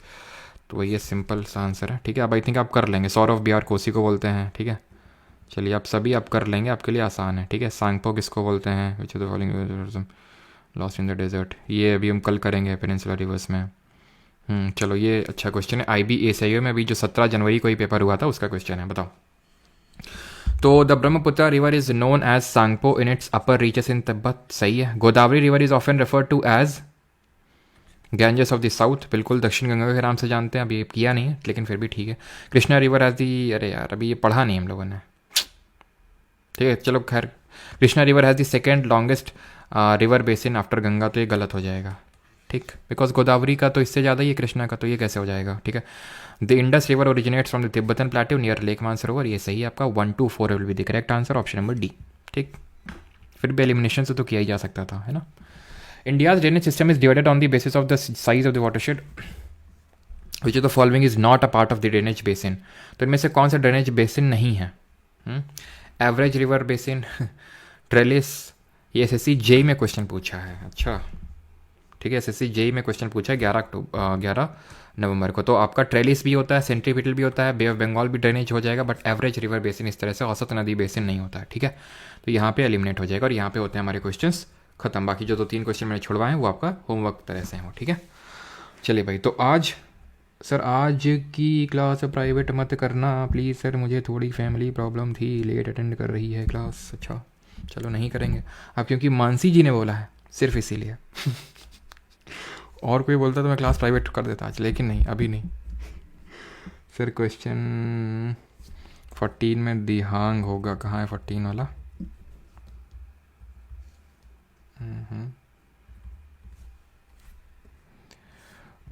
तो ये सिंपल सा आंसर है, ठीक है। अब आई थिंक आप कर लेंगे। सौरव बिहार कोसी को बोलते हैं, ठीक है। चलिए आप सभी आप कर लेंगे, आपके लिए आसान है, ठीक है। सांगपो किसको बोलते हैं? Which the following lost in the desert, ये अभी हम कल करेंगे पेनिनसुला रिवर्स में। चलो ये अच्छा क्वेश्चन है। IBASIO में अभी जो 17 जनवरी को ही पेपर हुआ था उसका क्वेश्चन है, बताओ। तो the Brahmaputra river is known as Tsangpo in its upper reaches in Tibet, सही है। Godavari river is often referred to as Ganges of the south, बिल्कुल दक्षिण गंगा के नाम से जानते हैं। अभी ये किया नहीं है लेकिन फिर भी ठीक है। कृष्णा रिवर एज दी, अरे यार अभी ये पढ़ा नहीं हम लोगों ने, ठीक है। चलो खैर, Krishna river has the second longest river basin after Ganga, तो ये गलत हो जाएगा, ठीक। बिकॉज गोदावरी का तो इससे ज़्यादा ही है कृष्णा का, तो ये कैसे हो जाएगा, ठीक है। The Indus river originates from the Tibetan plateau near lake Mansarovar, ये सही है आपका। 1 to 4 will be the correct answer, option number D, ठीक। फिर भी एलिमिनेशन से तो किया ही जा सकता था, है ना। India's drainage system is divided on the basis of the size of the watershed which of the following is not a part of the drainage basin, तो इनमें से कौन सा ड्रेनेज बेसिन नहीं है? एवरेज रिवर बेसिन, ट्रेलिस, ये SSC JEE में question पूछा है, अच्छा ठीक है। SSC JEE में क्वेश्चन पूछा है 11 नवंबर को। तो आपका ट्रेलिस भी होता है, सेंट्रीपिटल भी होता है, बे ऑफ बंगाल भी ड्रेनेज हो जाएगा, बट एवरेज रिवर बेसिन इस तरह से औसत नदी बेसिन नहीं होता है, ठीक है। तो यहाँ पे एलिमिनेट हो जाएगा और यहाँ पे होते हैं हमारे क्वेश्चंस खत्म। बाकी जो 2-3 क्वेश्चन मैंने छुड़वाए हैं वो आपका होमवर्क तरह से हो, ठीक है। चलिए भाई, तो आज सर आज की क्लास प्राइवेट मत करना प्लीज़ सर, मुझे थोड़ी फैमिली प्रॉब्लम थी, लेट अटेंड कर रही है क्लास। अच्छा चलो नहीं करेंगे अब, क्योंकि मानसी जी ने बोला है सिर्फ इसीलिए और कोई बोलता तो मैं क्लास प्राइवेट कर देता आज, लेकिन नहीं, अभी नहीं सर। क्वेश्चन 14 में दिहांग होगा, कहाँ है 14 वाला?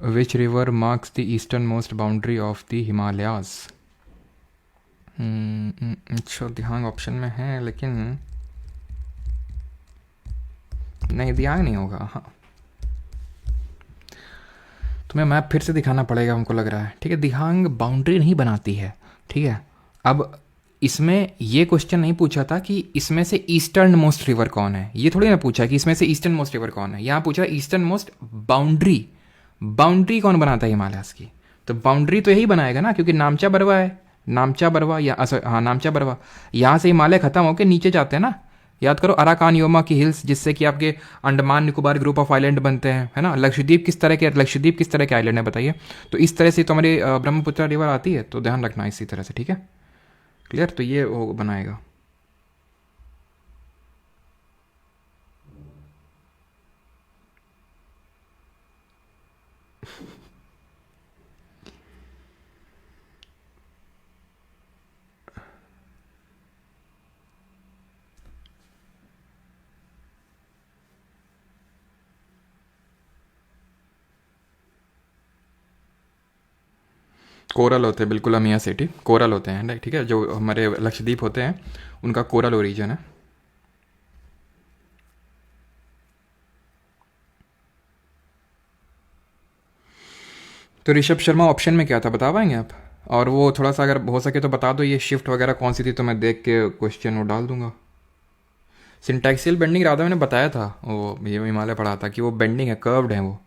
Which river marks the easternmost boundary of the Himalayas? अच्छा दिहांग ऑप्शन में है, लेकिन नहीं दिहांग नहीं होगा। हाँ तुम्हें मैप फिर से दिखाना पड़ेगा हमको लग रहा है, ठीक है। दिहांग बाउंड्री नहीं बनाती है, ठीक है। अब इसमें ये क्वेश्चन नहीं पूछा था कि इसमें से ईस्टर्न मोस्ट रिवर कौन है, ये थोड़ी ना पूछा कि इसमें से ईस्टर्न मोस्ट रिवर कौन है। यहाँ पूछा ईस्टर्न मोस्ट बाउंड्री, बाउंड्री कौन बनाता है हिमालयास की? तो बाउंड्री तो यही बनाएगा ना, क्योंकि नामचा बरवा है, नामचा बरवा या हाँ नामचा बरवा, यहाँ से हिमालय खत्म होकर नीचे जाते हैं ना। याद करो अराकान योमा की हिल्स, जिससे कि आपके Andaman Nicobar group of island बनते हैं, है ना। लक्षद्वीप किस तरह के आइलैंड है बताइए? तो इस तरह से तो हमारी ब्रह्मपुत्र रिवर आती है, तो ध्यान रखना इसी तरह से, ठीक है। क्लियर? तो ये वो बनाएगा। कोरल होते हैं बिल्कुल, अमिया सिटी कोरल होते हैं, ठीक है। जो हमारे लक्षद्वीप होते हैं उनका कोरल ओरिजिन है। तो ऋषभ शर्मा ऑप्शन में क्या था बता पाएंगे आप? और वो थोड़ा सा अगर हो सके तो बता दो ये शिफ्ट वगैरह कौन सी थी, तो मैं देख के क्वेश्चन वो डाल दूंगा। सिंटैक्सियल बेंडिंग राधा मैंने बताया था, वो ये हिमालय पढ़ा था कि वो बेंडिंग है, कर्व्ड है वो।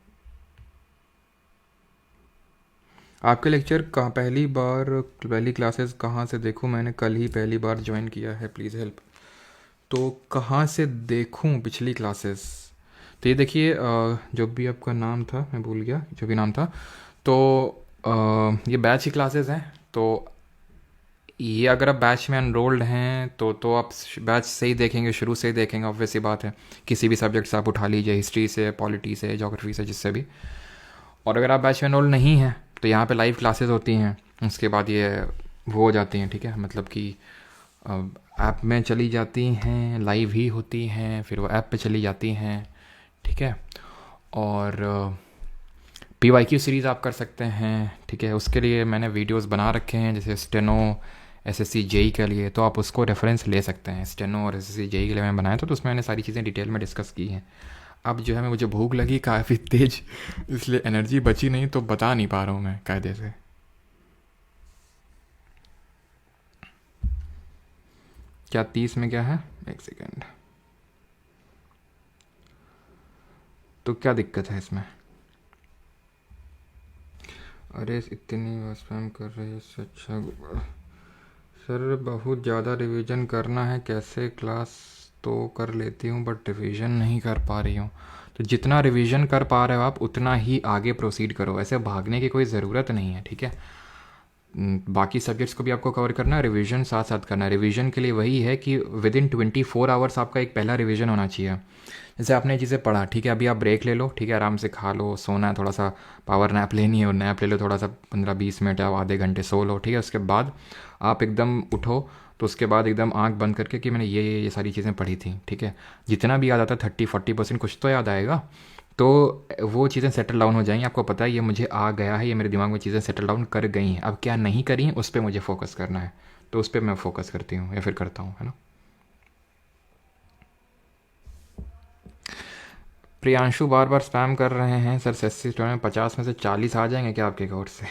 आपके लेक्चर कहाँ पहली क्लासेस कहाँ से देखूँ? मैंने कल ही पहली बार ज्वाइन किया है, प्लीज़ हेल्प। तो कहाँ से देखूँ पिछली क्लासेस? तो ये देखिए, जो भी आपका नाम था, मैं भूल गया जो भी नाम था। तो ये बैच की क्लासेस हैं। तो ये अगर आप बैच में एनरोल्ड हैं तो आप बैच से ही देखेंगे, शुरू से ही देखेंगे, ऑब्वियस सी बात है। किसी भी सब्जेक्ट से आप उठा लीजिए, हिस्ट्री से, पॉलिटी से, जोग्राफी से, जिससे भी। और अगर आप बैच में एनरोल नहीं हैं तो यहाँ पे लाइव क्लासेस होती हैं। उसके बाद ये वो हो जाती हैं, ठीक है, मतलब कि ऐप में चली जाती हैं, लाइव ही होती हैं, फिर वो ऐप पे चली जाती हैं, ठीक है। और PYQ सीरीज़ आप कर सकते हैं, ठीक है। उसके लिए मैंने वीडियोस बना रखे हैं, जैसे स्टेनो, SSC JEE के लिए, तो आप उसको रेफरेंस ले सकते हैं। स्टेनो और SSC JEE के लिए मैंने बनाया था, तो उसमें मैंने सारी चीज़ें डिटेल में डिस्कस की हैं। अब जो है मुझे भूख लगी काफ़ी तेज, इसलिए एनर्जी बची नहीं, तो बता नहीं पा रहा हूँ मैं कायदे से। क्या 30 में क्या है? एक सेकेंड। तो क्या दिक्कत है इसमें? अरे इतनी स्पैम कर रहे हैं, इससे अच्छा सर बहुत ज़्यादा रिवीजन करना है, कैसे? क्लास तो कर लेती हूँ बट रिवीजन नहीं कर पा रही हूँ। तो जितना रिवीजन कर पा रहे हो आप उतना ही आगे प्रोसीड करो, ऐसे भागने की कोई ज़रूरत नहीं है, ठीक है। बाकी सब्जेक्ट्स को भी आपको कवर करना है, रिवीजन साथ साथ करना है। रिवीजन के लिए वही है कि विद इन 24 आवर्स आपका एक पहला रिवीजन होना चाहिए। जैसे आपने चीज़ें पढ़ा, ठीक है, अभी आप ब्रेक ले लो, ठीक है, आराम से खा लो, सोना है, थोड़ा सा पावर नैप लेनी है और नैप ले लो, थोड़ा सा 15-20 मिनट या आधे घंटे सो लो, ठीक है। उसके बाद आप एकदम उठो, तो उसके बाद एकदम आंख बंद करके कि मैंने ये सारी चीज़ें पढ़ी थी, ठीक है। जितना भी याद आता है 30-40% कुछ तो याद आएगा। तो वो चीज़ें सेटल डाउन हो जाएंगी, आपको पता है ये मुझे आ गया है, ये मेरे दिमाग में चीज़ें सेटल डाउन कर गई हैं। अब क्या नहीं करी हैं उस पर मुझे फोकस करना है, तो उस पर मैं फोकस करती हूँ या फिर करता हूँ, है ना। प्रियांशु बार बार स्पैम कर रहे हैं सर, 80 में 50 में से 40 आ जाएंगे क्या आपके अकाउंट से?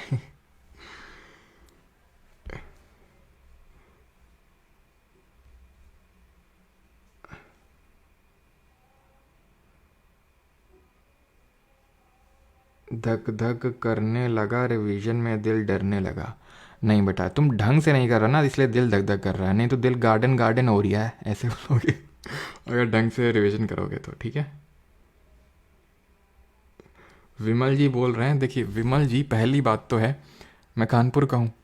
धक धक करने लगा, रिवीजन में दिल डरने लगा। नहीं बेटा, तुम ढंग से नहीं कर रहा ना, इसलिए दिल धक धक कर रहा है, नहीं तो दिल गार्डन गार्डन हो रहा है, ऐसे बोलोगे। अगर ढंग से रिवीजन करोगे तो, ठीक है। विमल जी बोल रहे हैं, देखिए विमल जी, पहली बात तो है मैं कानपुर का हूँ,